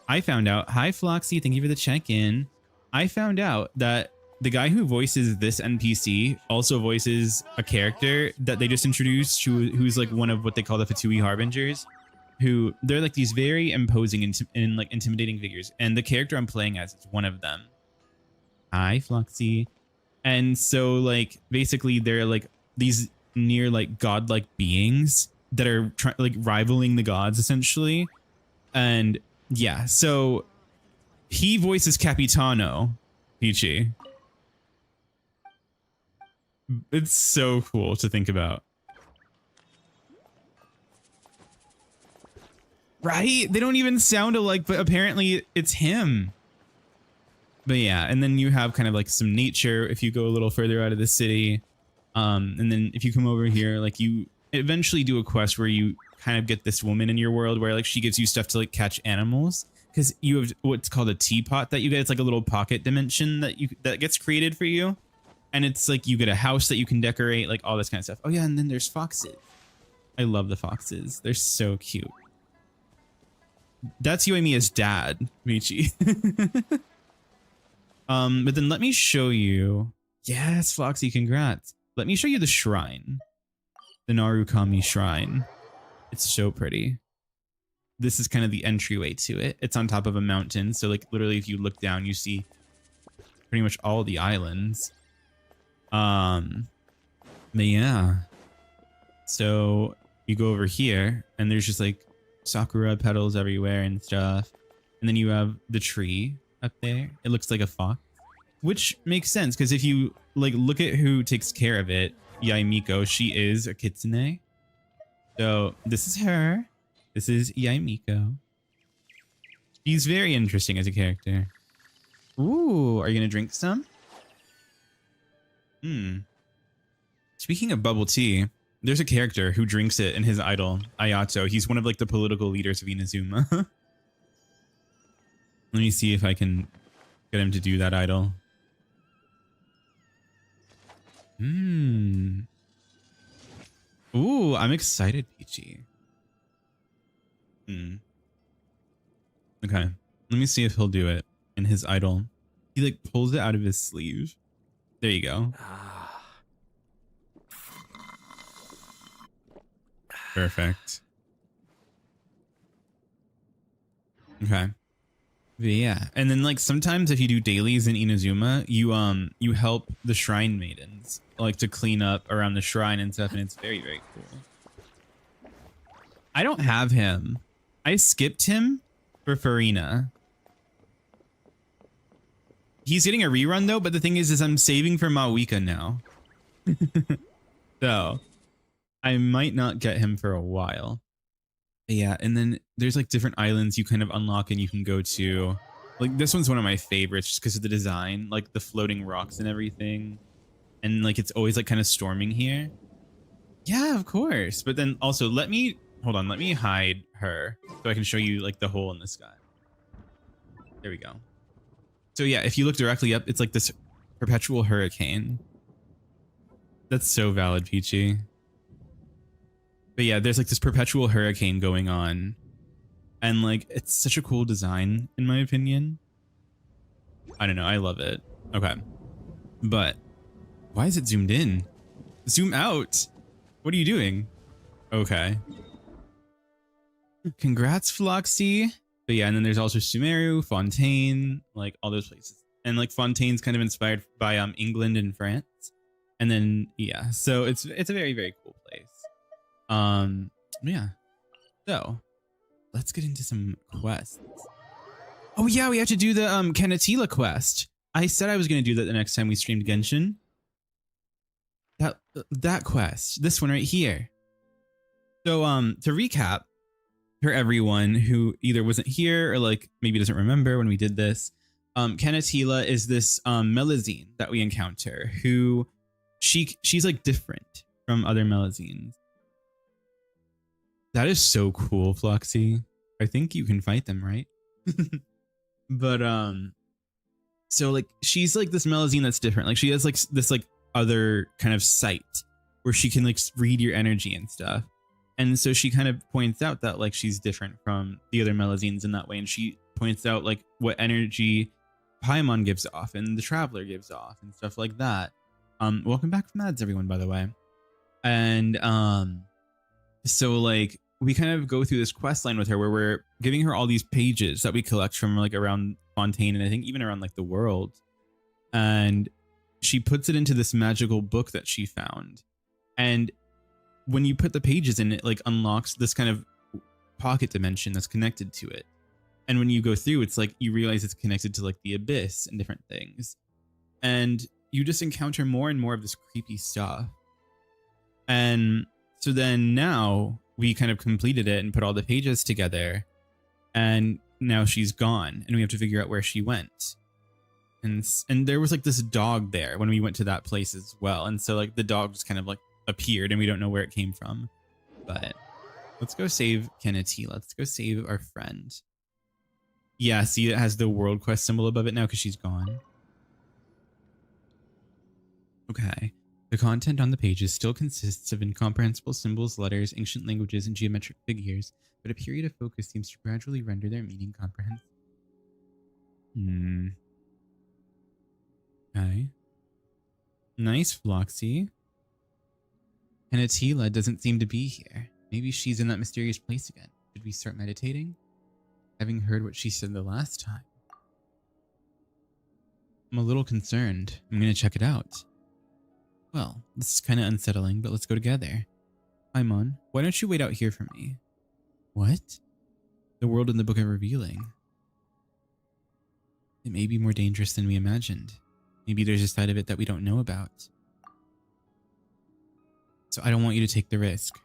I found out, hi Floxy, thank you for the check-in. I found out that the guy who voices this NPC also voices a character that they just introduced who's like one of what they call the Fatui Harbingers, who they're like these very imposing and like intimidating figures. And the character I'm playing as is one of them. Hi Floxy. And so like basically they're like these near like godlike beings that are like rivaling the gods essentially. And yeah, so he voices Capitano, Peachy. It's so cool to think about. Right? They don't even sound alike, but apparently it's him. But yeah, and then you have kind of like some nature if you go a little further out of the city. And then if you come over here, like you eventually do a quest where you kind of get this woman in your world where like she gives you stuff to like catch animals. Because you have what's called a teapot that you get. It's like a little pocket dimension that gets created for you. And it's like you get a house that you can decorate, like all this kind of stuff. Oh yeah, and then there's foxes. I love the foxes. They're so cute. That's Yoimiya's dad, Michi. But then let me show you. Yes, Foxy, congrats. Let me show you the shrine. The Narukami shrine. It's so pretty. this is kind of the entryway to it. It's on top of a mountain. So like literally if you look down, you see pretty much all the islands. But yeah. So you go over here and there's just like sakura petals everywhere and stuff. And then you have the tree up there. It looks like a fox, which makes sense because if you like look at who takes care of it, Yaimiko, she is a kitsune. So this is her. This is Yaimiko. She's very interesting as a character. Ooh, are you gonna drink some? Speaking of bubble tea, there's a character who drinks it in his idol, Ayato. He's one of like the political leaders of Inazuma. Let me see if I can get him to do that idol. Ooh, I'm excited, Peachy. Okay, let me see if he'll do it in his idol. He like pulls it out of his sleeve. There you go. Perfect. Okay. But yeah, and then like sometimes if you do dailies in Inazuma, you help the shrine maidens like to clean up around the shrine and stuff, and it's very, very cool. I don't have him. I skipped him for Farina. He's getting a rerun though, but the thing is I'm saving for Mawika now. So I might not get him for a while. But yeah, and then there's like different islands you kind of unlock and you can go to. Like this one's one of my favorites just because of the design, like the floating rocks and everything. And like it's always like kind of storming here. Yeah, of course. But then also hold on, let me hide her so I can show you like the hole in the sky. There we go. So yeah, if you look directly up, it's like this perpetual hurricane. That's so valid, Peachy. But yeah, there's like this perpetual hurricane going on. And like, it's such a cool design, in my opinion. I don't know, I love it. Okay. But why is it zoomed in? Zoom out. What are you doing? Okay. Congrats, Floxy. But yeah, and then there's also Sumeru, Fontaine, like all those places. And like Fontaine's kind of inspired by England and France. And then yeah, so it's a very, very cool place. Yeah. So let's get into some quests. Oh yeah, we have to do the Kanatila quest. I said I was gonna do that the next time we streamed Genshin. That quest. This one right here. So to recap, for everyone who either wasn't here or like maybe doesn't remember when we did this, Kanatila is this Melazine that we encounter who she's like different from other Melazines. That is so cool, Floxy. I think you can fight them, right? But so like she's like this Melazine that's different. Like she has like this like other kind of sight where she can like read your energy and stuff. And so she kind of points out that like she's different from the other Melazines in that way. And she points out like what energy Paimon gives off and the Traveler gives off and stuff like that. Welcome back from ads, everyone, by the way. And so like we kind of go through this quest line with her where we're giving her all these pages that we collect from like around Fontaine and I think even around like the world. And she puts it into this magical book that she found. And when you put the pages in, it like unlocks this kind of pocket dimension that's connected to it. And when you go through, it's like you realize it's connected to like the abyss and different things. And you just encounter more and more of this creepy stuff. And so then now we kind of completed it and put all the pages together. And now she's gone and we have to figure out where she went. And there was like this dog there when we went to that place as well. And so like the dog just kind of like appeared and we don't know where it came from. But let's go save Kennedy. Let's go save our friend. Yeah, see, it has the world quest symbol above it now because she's gone. Okay. The content on the pages still consists of incomprehensible symbols, letters, ancient languages, and geometric figures, but a period of focus seems to gradually render their meaning comprehensible. Okay. Nice, Floxy. And Attila doesn't seem to be here. Maybe she's in that mysterious place again. Should we start meditating? Having heard what she said the last time, I'm a little concerned. I'm gonna check it out. Well, this is kind of unsettling, but let's go together. Paimon, why don't you wait out here for me? What? The world in the Book of Revealing. It may be more dangerous than we imagined. Maybe there's a side of it that we don't know about. So I don't want you to take the risk.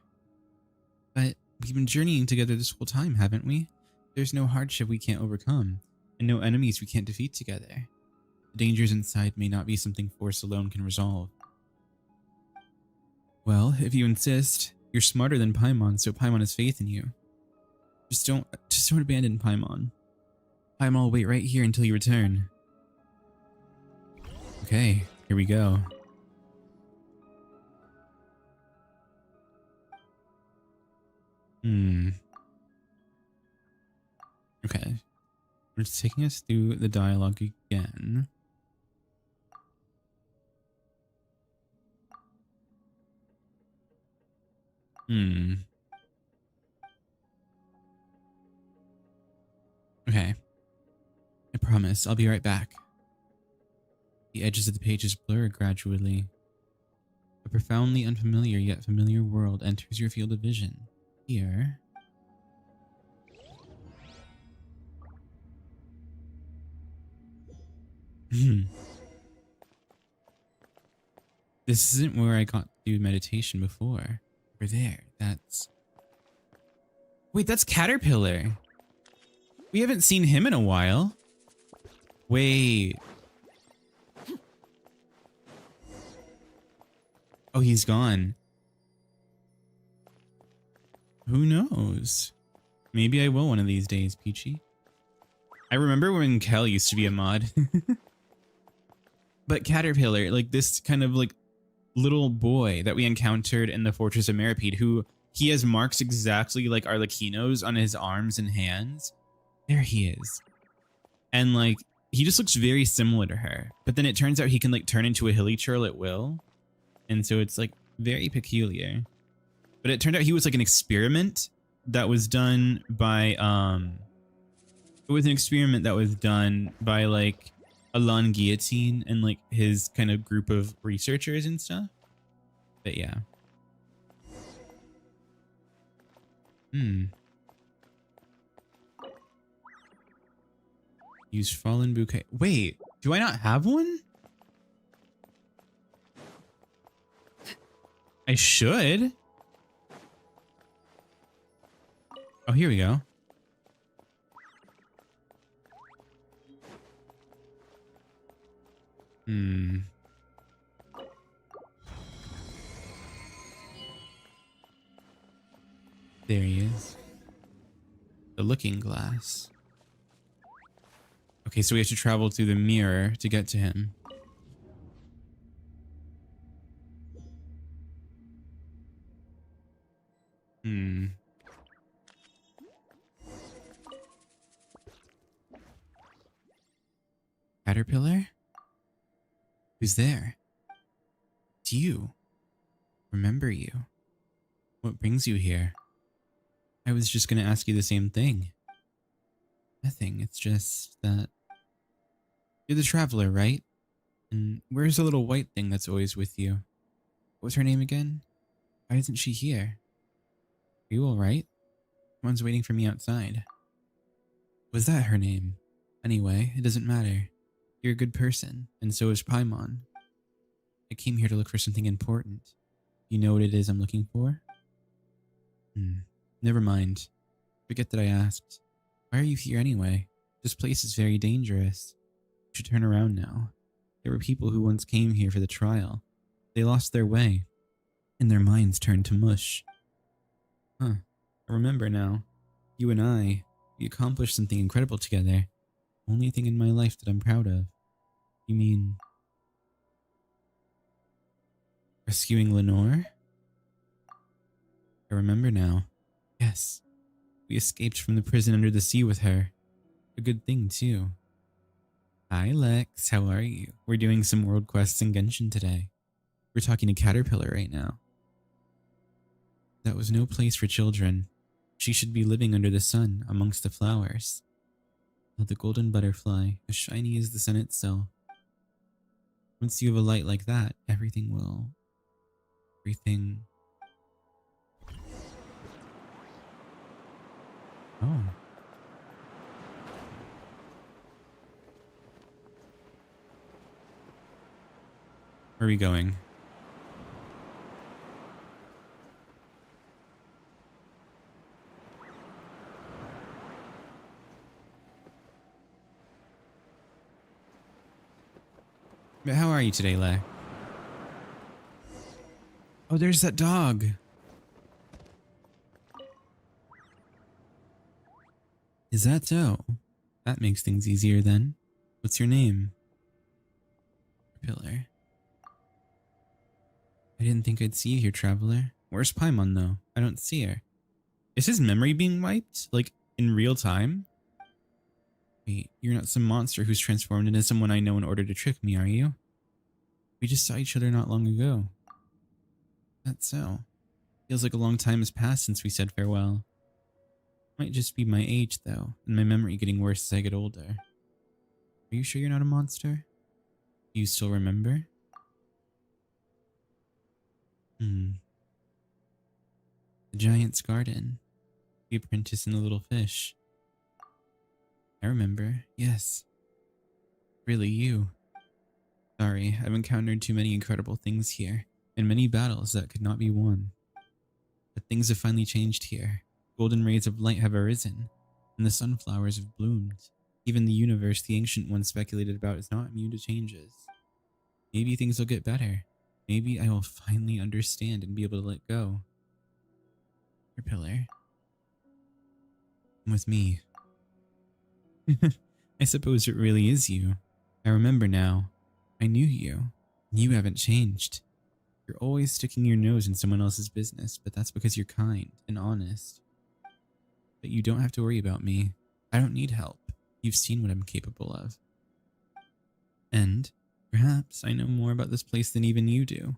But we've been journeying together this whole time, haven't we? There's no hardship we can't overcome, and no enemies we can't defeat together. The dangers inside may not be something force alone can resolve. Well, if you insist, you're smarter than Paimon, so Paimon has faith in you. Just don't abandon Paimon. Paimon will wait right here until you return. Okay, here we go. Okay. It's taking us through the dialogue again. Okay. I promise, I'll be right back. The edges of the pages blur gradually. A profoundly unfamiliar yet familiar world enters your field of vision. Here. This isn't where I got to do meditation before. Over there. That's... Wait, that's Caterpillar. We haven't seen him in a while. Wait. Oh, he's gone. Who knows? Maybe I will one of these days, Peachy. I remember when Kel used to be a mod. But Caterpillar, like this kind of like little boy that we encountered in the Fortress of Meripede, who he has marks exactly like Arlecchino's on his arms and hands. There he is. And like, he just looks very similar to her. But then it turns out he can like turn into a hilly churl at will. And so it's like very peculiar. But it turned out he was like an experiment that was done by, it was an experiment that was done by like Alain Guillotine and like his kind of group of researchers and stuff. But yeah. Use fallen bouquet. Wait, do I not have one? I should. Oh, here we go. There he is. The looking glass. Okay, so we have to travel through the mirror to get to him. Caterpillar? Who's there? It's you. Remember you. What brings you here? I was just gonna ask you the same thing. Nothing, it's just that... You're the traveler, right? And where's the little white thing that's always with you? What was her name again? Why isn't she here? Are you alright? Someone's waiting for me outside. Was that her name? Anyway, it doesn't matter. You're a good person, and so is Paimon. I came here to look for something important. You know what it is I'm looking for? Never mind. Forget that I asked. Why are you here anyway? This place is very dangerous. You should turn around now. There were people who once came here for the trial. They lost their way, and their minds turned to mush. I remember now. You and I, we accomplished something incredible together. Only thing in my life that I'm proud of. You mean... rescuing Lenore? I remember now. Yes. We escaped from the prison under the sea with her. A good thing, too. Hi, Lex. How are you? We're doing some world quests in Genshin today. We're talking to Caterpillar right now. That was no place for children. She should be living under the sun, amongst the flowers. Oh, the golden butterfly, as shiny as the sun itself. Once you have a light like that, everything. Oh. Where are we going? But how are you today, Lay? Oh, there's that dog. Is that so? That makes things easier then. What's your name? Pillar. I didn't think I'd see you here, traveler. Where's Paimon, though? I don't see her. Is his memory being wiped? Like, in real time? Wait, you're not some monster who's transformed into someone I know in order to trick me, are you? We just saw each other not long ago. That's so. Feels like a long time has passed since we said farewell. Might just be my age, though, and my memory getting worse as I get older. Are you sure you're not a monster? Do you still remember? The giant's garden. The apprentice and the little fish. I remember, yes. Really, you. Sorry, I've encountered too many incredible things here, and many battles that could not be won. But things have finally changed here. Golden rays of light have arisen, and the sunflowers have bloomed. Even the universe the ancient ones speculated about is not immune to changes. Maybe things will get better. Maybe I will finally understand and be able to let go. Your pillar. Come with me. I suppose it really is you. I remember now. I knew you. You haven't changed. You're always sticking your nose in someone else's business, but that's because you're kind and honest. But you don't have to worry about me. I don't need help. You've seen what I'm capable of. And perhaps I know more about this place than even you do.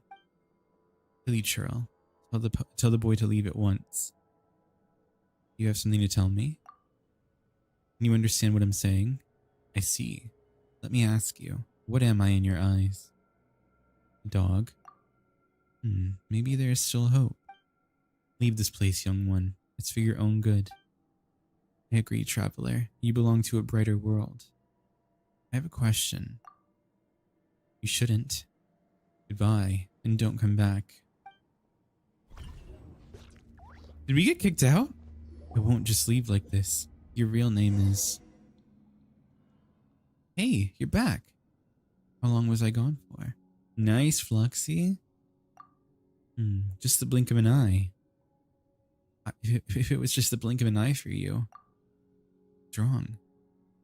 Really, Churl. Tell the boy to leave at once. You have something to tell me? Can you understand what I'm saying? I see. Let me ask you, what am I in your eyes? Dog? Maybe there is still hope. Leave this place, young one. It's for your own good. I agree, traveler. You belong to a brighter world. I have a question. You shouldn't. Goodbye, and don't come back. Did we get kicked out? I won't just leave like this. Your real name is... Hey, you're back. How long was I gone for? Nice, Fluxy. Just the blink of an eye. If it was just the blink of an eye for you. What's wrong?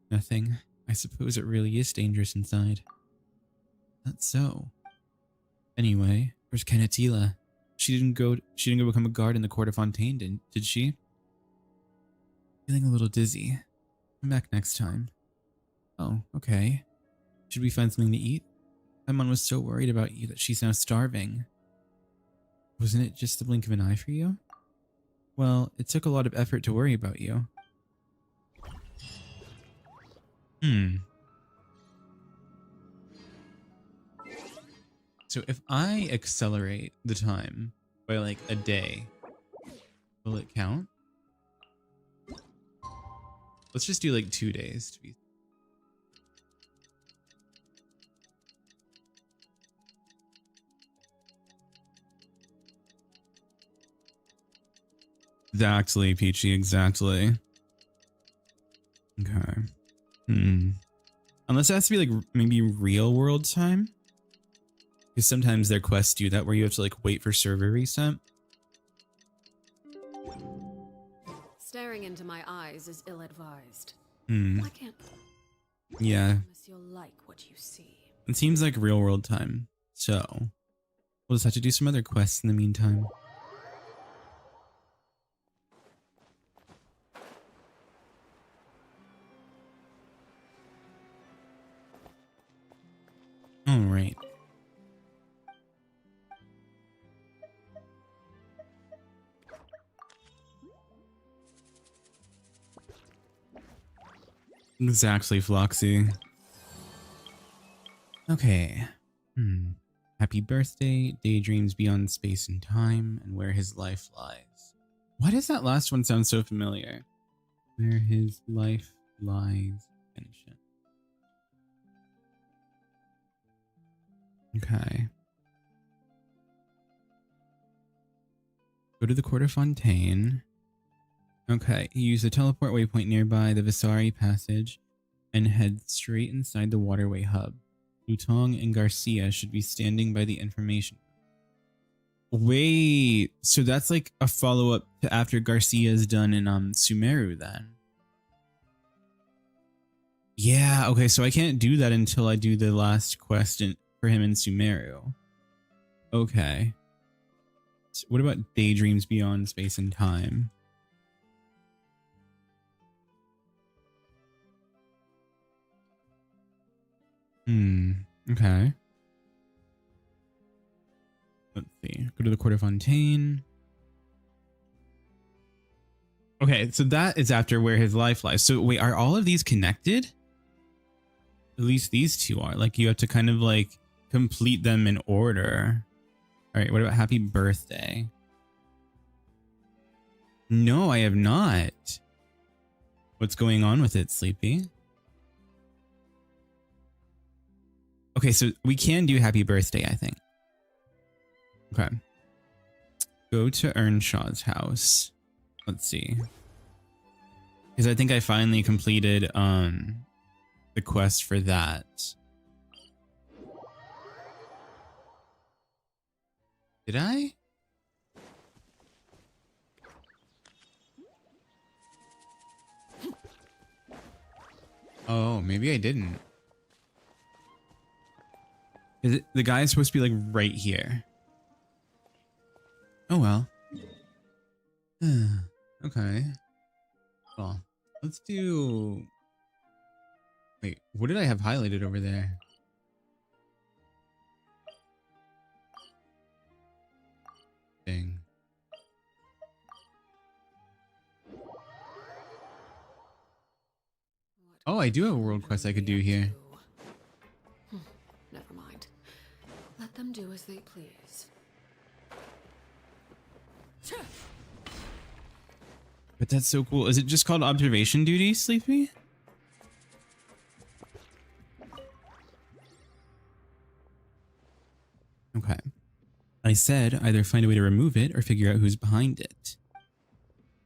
Nothing. I suppose it really is dangerous inside. That's so. Anyway, where's Kenatila? She didn't go become a guard in the court of Fontaine, did she? Feeling a little dizzy. Come back next time. Oh, okay. Should we find something to eat? Paimon was so worried about you that she's now starving. Wasn't it just the blink of an eye for you? Well, it took a lot of effort to worry about you. So if I accelerate the time by like a day, will it count? Let's just do like 2 days to be... Exactly, Peachy, exactly. Okay. Unless it has to be like maybe real world time. Because sometimes their quests do that where you have to like wait for server reset. Staring into my eyes is ill-advised. I can't. Yeah. You'll like what you see. It seems like real world time. So we'll just have to do some other quests in the meantime. All right. Exactly, Floxy. Okay. Happy birthday, daydreams beyond space and time, and where his life lies. Why does that last one sound so familiar? Where his life lies. Finish it. Okay. Go to the Quarter Fontaine. Okay, use the teleport waypoint nearby the Visari Passage and head straight inside the waterway hub. Lutong and Garcia should be standing by the information. Wait, so that's like a follow-up to after Garcia is done in Sumeru then. Yeah, okay, so I can't do that until I do the last quest for him in Sumeru. Okay. So what about daydreams beyond space and time? Okay. Let's see. Go to the Quarter Fontaine. Okay, so that is after where his life lies. So wait, are all of these connected? At least these two are. Like you have to kind of like complete them in order. All right, what about happy birthday? No, I have not. What's going on with it, Sleepy? Okay, so we can do happy birthday, I think. Okay. Go to Earnshaw's house. Let's see. Because I think I finally completed the quest for that. Did I? Oh, maybe I didn't. The guy is supposed to be like right here. Oh well. Okay. Well, let's do... Wait, what did I have highlighted over there? Dang. Oh, I do have a world quest I could do here. Never mind. Let them do as they please. But that's so cool. Is it just called observation duty, Sleepy? Okay. I said either find a way to remove it or figure out who's behind it.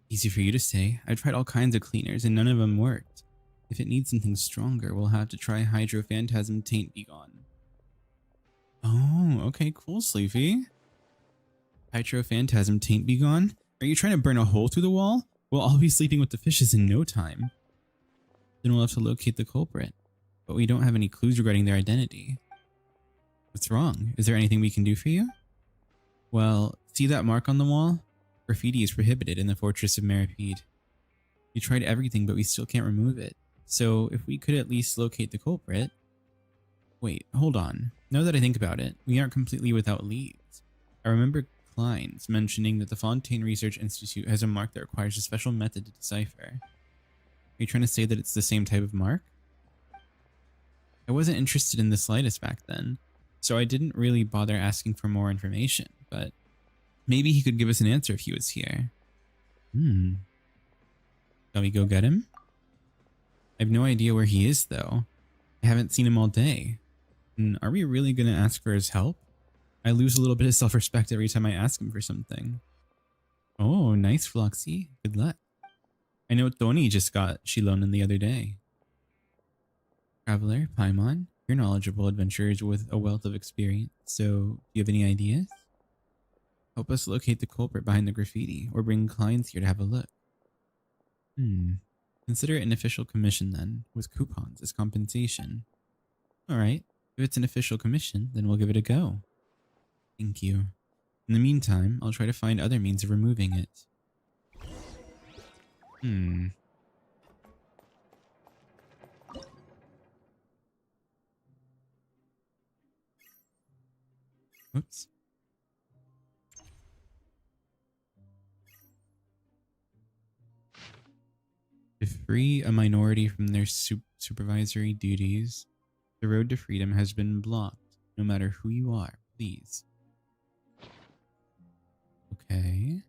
Easy for you to say. I tried all kinds of cleaners and none of them worked. If it needs something stronger, we'll have to try Hydrophantasm Taint Begone. Oh, okay, cool, Sleepy. Hydrophantasm Taint Begone? Are you trying to burn a hole through the wall? We'll all be sleeping with the fishes in no time. Then we'll have to locate the culprit. But we don't have any clues regarding their identity. What's wrong? Is there anything we can do for you? Well, see that mark on the wall? Graffiti is prohibited in the Fortress of Meripede. We tried everything, but we still can't remove it. So if we could at least locate the culprit... Wait, hold on. Now that I think about it, we aren't completely without leads. I remember Klein's mentioning that the Fontaine Research Institute has a mark that requires a special method to decipher. Are you trying to say that it's the same type of mark? I wasn't interested in the slightest back then, so I didn't really bother asking for more information, but maybe he could give us an answer if he was here. Shall we go get him? I have no idea where he is, though. I haven't seen him all day. And are we really going to ask for his help? I lose a little bit of self-respect every time I ask him for something. Oh, nice, Floxy. Good luck. I know Tony just got Shilonen the other day. Traveler, Paimon, you're knowledgeable adventurers with a wealth of experience, so do you have any ideas? Help us locate the culprit behind the graffiti, or bring clients here to have a look. Consider it an official commission then, with coupons as compensation. Alright, if it's an official commission, then we'll give it a go. Thank you. In the meantime, I'll try to find other means of removing it. Whoops. free a minority from their supervisory duties. The road to freedom has been blocked. No matter who you are, please. Okay.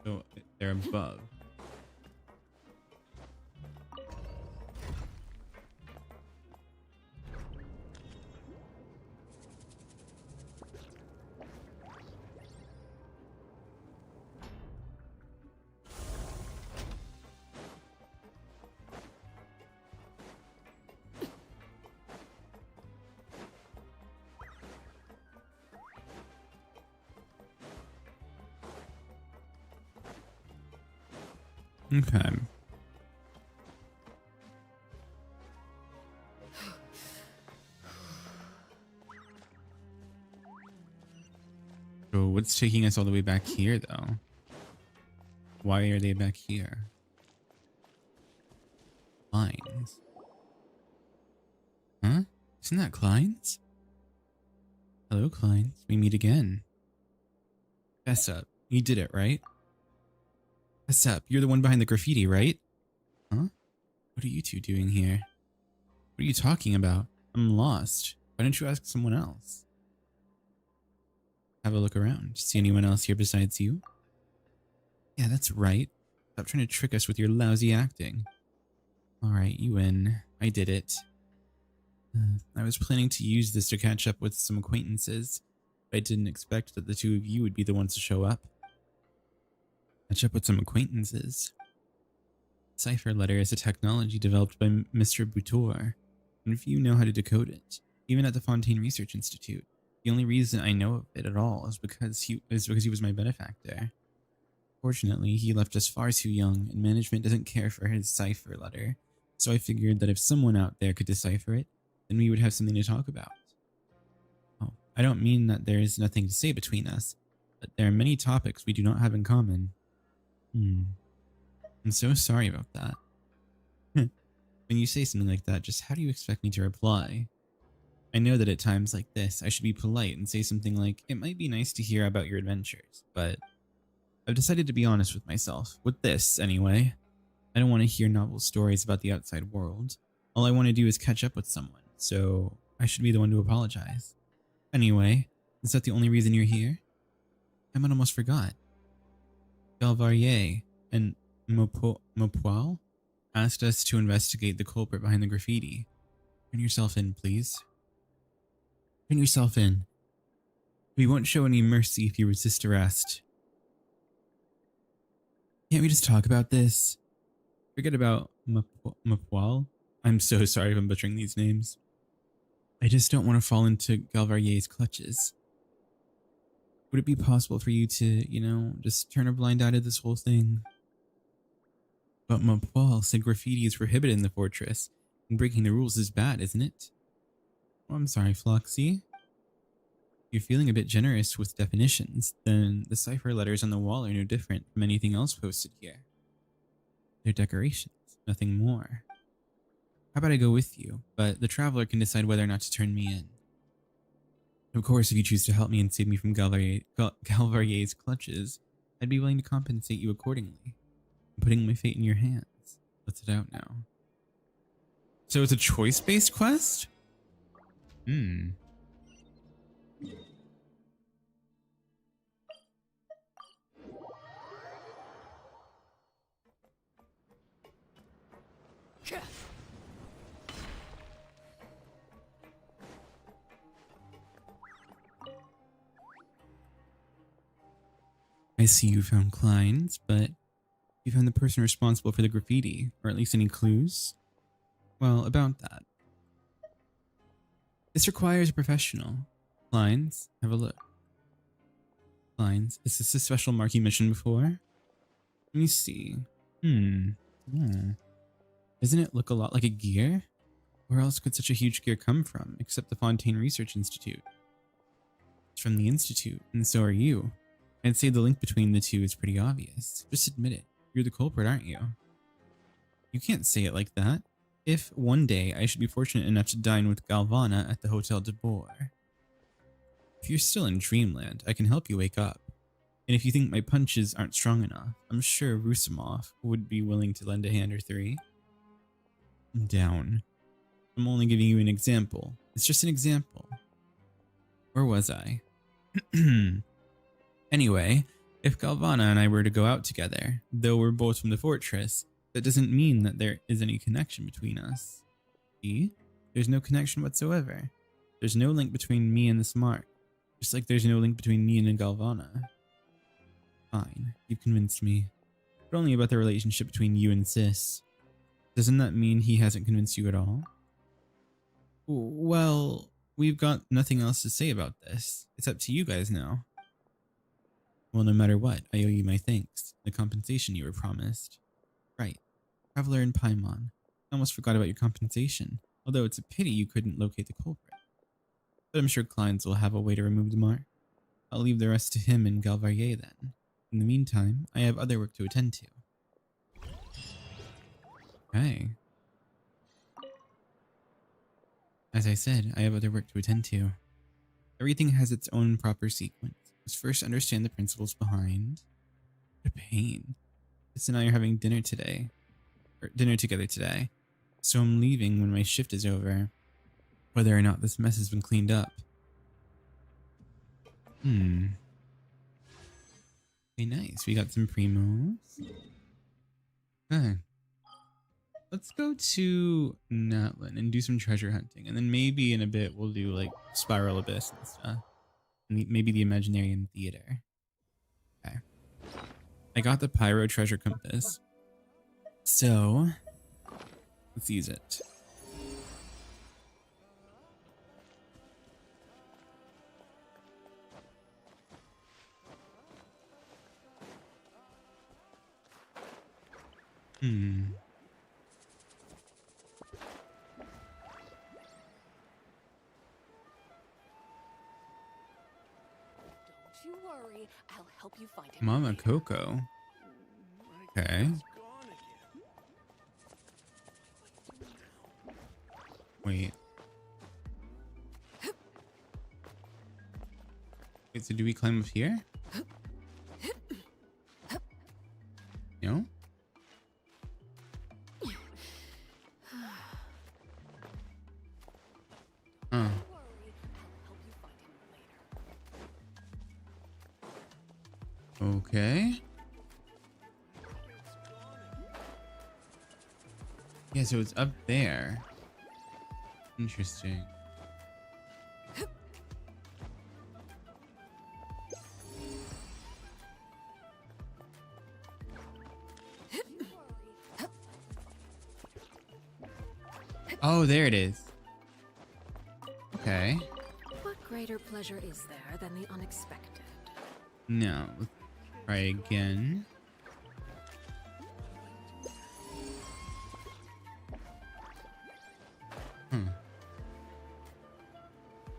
So they're above. Okay. So what's taking us all the way back here, though? Why are they back here? Lines. Huh? Isn't that Klein's? Hello, Klein's. We meet again. Fess up. You did it, right? Fess up. You're the one behind the graffiti, right? Huh? What are you two doing here? What are you talking about? I'm lost. Why don't you ask someone else? Have a look around. See anyone else here besides you? Yeah, that's right. Stop trying to trick us with your lousy acting. Alright, you win. I did it. I was planning to use this to catch up with some acquaintances, but I didn't expect that the two of you would be the ones to show up. Catch up with some acquaintances. Cipher letter is a technology developed by Mr. Boutour, and few know how to decode it, even at the Fontaine Research Institute. The only reason I know of it at all is because he was my benefactor. Fortunately, he left us far too young, and management doesn't care for his cipher letter, so I figured that if someone out there could decipher it, then we would have something to talk about. Oh, I don't mean that there is nothing to say between us, but there are many topics we do not have in common. I'm so sorry about that. When you say something like that, just how do you expect me to reply? I know that at times like this, I should be polite and say something like, it might be nice to hear about your adventures, but I've decided to be honest with myself. With this, anyway. I don't want to hear novel stories about the outside world. All I want to do is catch up with someone, so I should be the one to apologize. Anyway, is that the only reason you're here? I might almost forgot. Galvarier and Mopoil asked us to investigate the culprit behind the graffiti. Turn yourself in, please. Turn yourself in. We won't show any mercy if you resist arrest. Can't we just talk about this? Forget about Mopoil. I'm so sorry if I'm butchering these names. I just don't want to fall into Galvarier's clutches. Would it be possible for you to, just turn a blind eye to this whole thing? But Mopoil said graffiti is prohibited in the fortress, and breaking the rules is bad, isn't it? Oh, I'm sorry, Floxy. If you're feeling a bit generous with definitions, then the cipher letters on the wall are no different from anything else posted here. They're decorations, nothing more. How about I go with you, but the traveler can decide whether or not to turn me in. Of course, if you choose to help me and save me from Galvarier's clutches, I'd be willing to compensate you accordingly. I'm putting my fate in your hands. Let's it out now. So it's a choice-based quest? I see you found Klein's, but you found the person responsible for the graffiti, or at least any clues? Well, about that. This requires a professional. Klein's, have a look. Klein's, is this a special marquee mission before? Let me see. Doesn't it look a lot like a gear? Where else could such a huge gear come from, except the Fontaine Research Institute? It's from the Institute, and so are you. I'd say the link between the two is pretty obvious. Just admit it. You're the culprit, aren't you? You can't say it like that. If one day I should be fortunate enough to dine with Galvana at the Hotel de Boer. If you're still in dreamland, I can help you wake up. And if you think my punches aren't strong enough, I'm sure Rusimov would be willing to lend a hand or three. Down. I'm only giving you an example. It's just an example. Where was I? Anyway, if Galvana and I were to go out together, though we're both from the fortress, that doesn't mean that there is any connection between us. See? There's no connection whatsoever. There's no link between me and this mark, just like there's no link between me and Galvana. Fine, you've convinced me. But only about the relationship between you and Sis. Doesn't that mean he hasn't convinced you at all? Well, we've got nothing else to say about this. It's up to you guys now. Well, no matter what, I owe you my thanks, the compensation you were promised. Right. Traveler in Paimon. I almost forgot about your compensation, although it's a pity you couldn't locate the culprit. But I'm sure Kleins will have a way to remove the mark. I'll leave the rest to him and Galvarier then. In the meantime, I have other work to attend to. Okay. As I said, I have other work to attend to. Everything has its own proper sequence. Let's first understand the principles behind. What a pain. Sis and I are having dinner together today. So I'm leaving when my shift is over. Whether or not this mess has been cleaned up. Okay, nice. We got some primos. Okay. Let's go to Natlin and do some treasure hunting. And then maybe in a bit we'll do like Spiral Abyss and stuff. And maybe the Imaginarium Theater. Okay. I got the Pyro Treasure Compass. So, let's use it. Don't you worry, I'll help you find him. Mama Coco. Okay. Wait. Wait, so do we climb up here? No? Huh. Okay. Yeah, so it's up there. Interesting. Oh, there it is. Okay. What greater pleasure is there than the unexpected? Now, let's try again.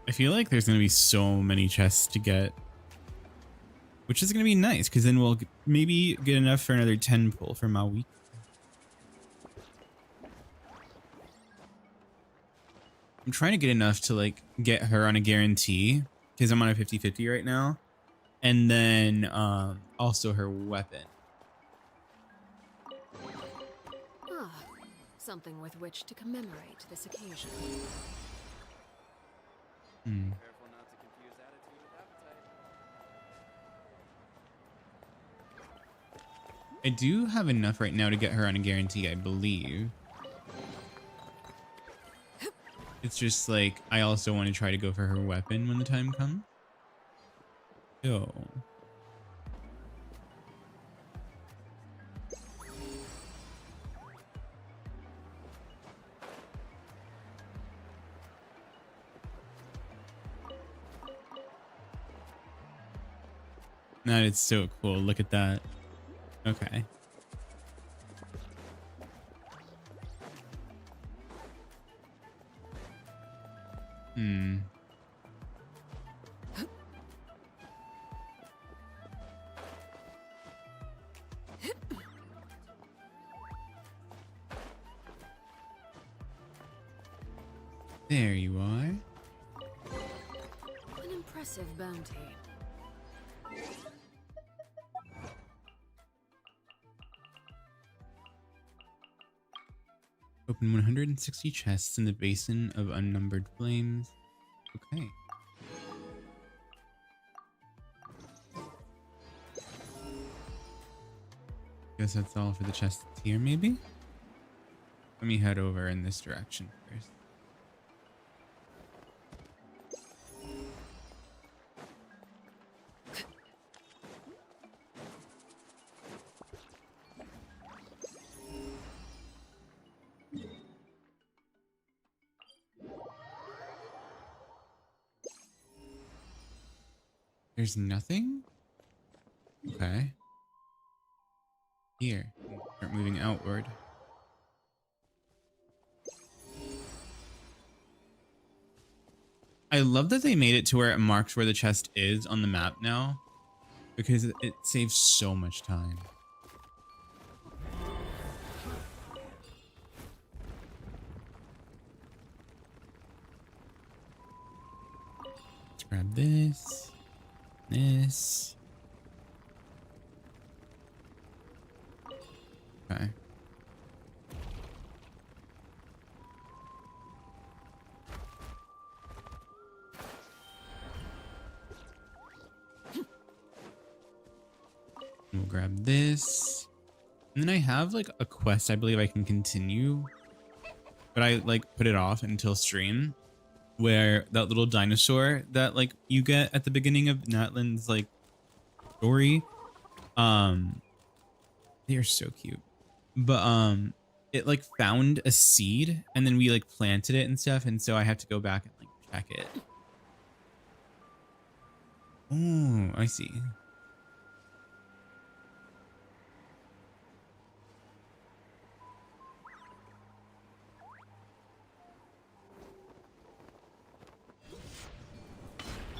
I feel like there's going to be so many chests to get. Which is going to be nice, because then we'll maybe get enough for another 10 pull for Maui. I'm trying to get enough to like get her on a guarantee, because I'm on a 50-50 right now. And then also her weapon. Ah, something with which to commemorate this occasion. Careful not to confuse attitude with appetite. I do have enough right now to get her on a guarantee, I believe. It's just like, I also want to try to go for her weapon when the time comes. So. That is so cool. Look at that. Okay. There you are. An impressive bounty. Open 160 chests in the basin of unnumbered flames. Okay. Guess that's all for the chests here, maybe? Let me head over in this direction first. There's nothing? Okay. Here. Start moving outward. I love that they made it to where it marks where the chest is on the map now, because it saves so much time. Let's grab this. This. Okay. We'll grab this. And then I have like a quest I believe I can continue, but I like put it off until stream, where that little dinosaur that like you get at the beginning of Natlan's like story, they are so cute. But it like found a seed and then we like planted it and stuff, and so I have to go back and like check it. Oh, I see.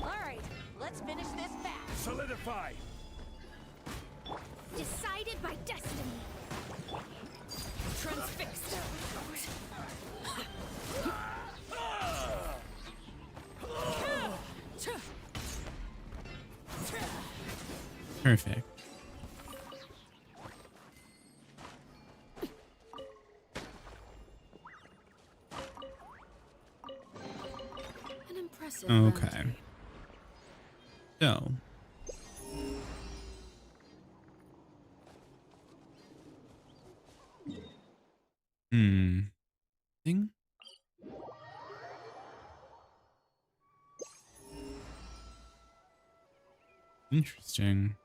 All right, let's finish this fast. Solidify! Decided by destiny. Transfixed. Perfect. An impressive Okay. bounty. So. Thing? Interesting.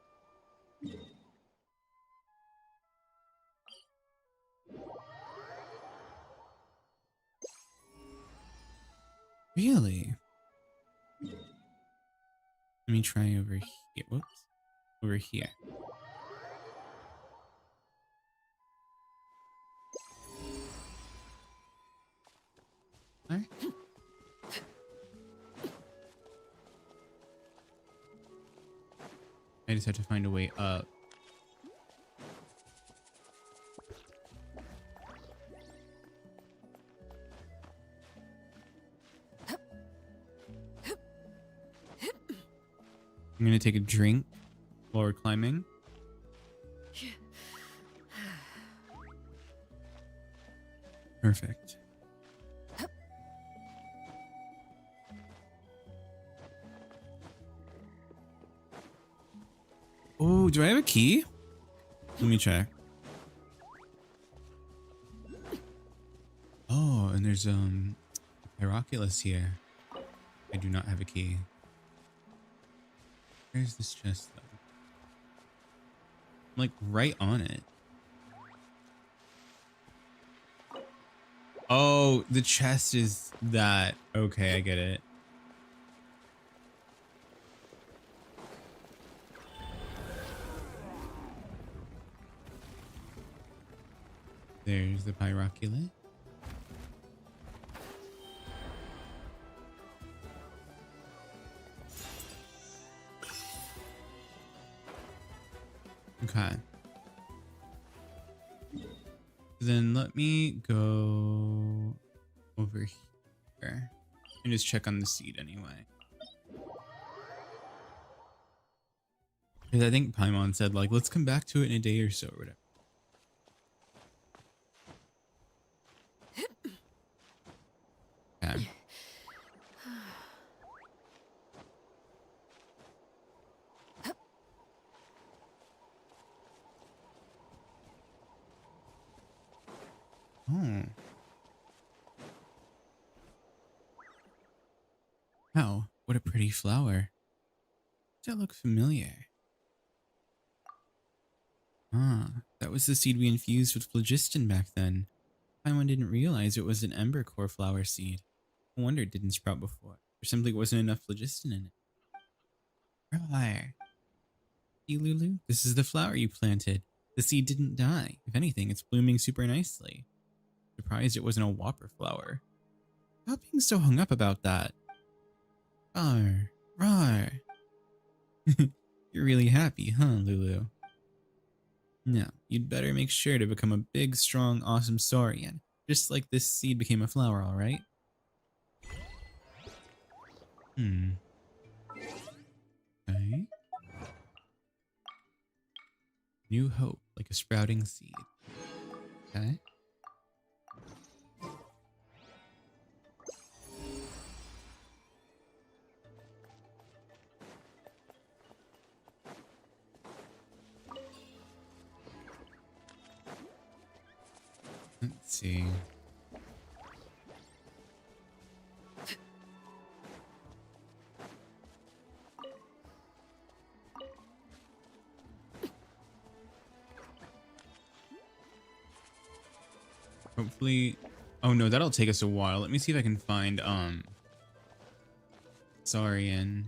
Really? Let me try over here. Whoops. Over here. Alright. I just have to find a way up. I'm gonna take a drink while we're climbing. Perfect. Oh, do I have a key? Let me check. Oh, and there's Hieroculus here. I do not have a key. Where's this chest though? I'm like right on it. Oh, the chest is that. Okay, I get it. There's the Hieroculus. Okay. Then let me go over here and just check on the seed anyway. Because I think Paimon said, like, let's come back to it in a day or so or whatever. Okay. Oh. Wow, what a pretty flower. Does that look familiar? Ah, that was the seed we infused with phlogiston back then. Paimon didn't realize it was an ember core flower seed. No wonder it didn't sprout before. There simply wasn't enough phlogiston in it. Roar. See, Lulu? This is the flower you planted. The seed didn't die. If anything, it's blooming super nicely. Surprised it wasn't a whopper flower. Stop being so hung up about that. Roar. Roar. You're really happy, huh, Lulu? No, you'd better make sure to become a big, strong, awesome saurian. Just like this seed became a flower, alright? Okay. New hope, like a sprouting seed. Okay. Let's see. Hopefully, oh no, that'll take us a while. Let me see if I can find Saurian.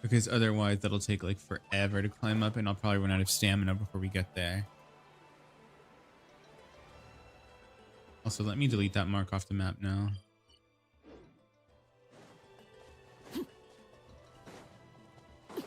Because otherwise that'll take like forever to climb up and I'll probably run out of stamina before we get there. Also, let me delete that mark off the map now.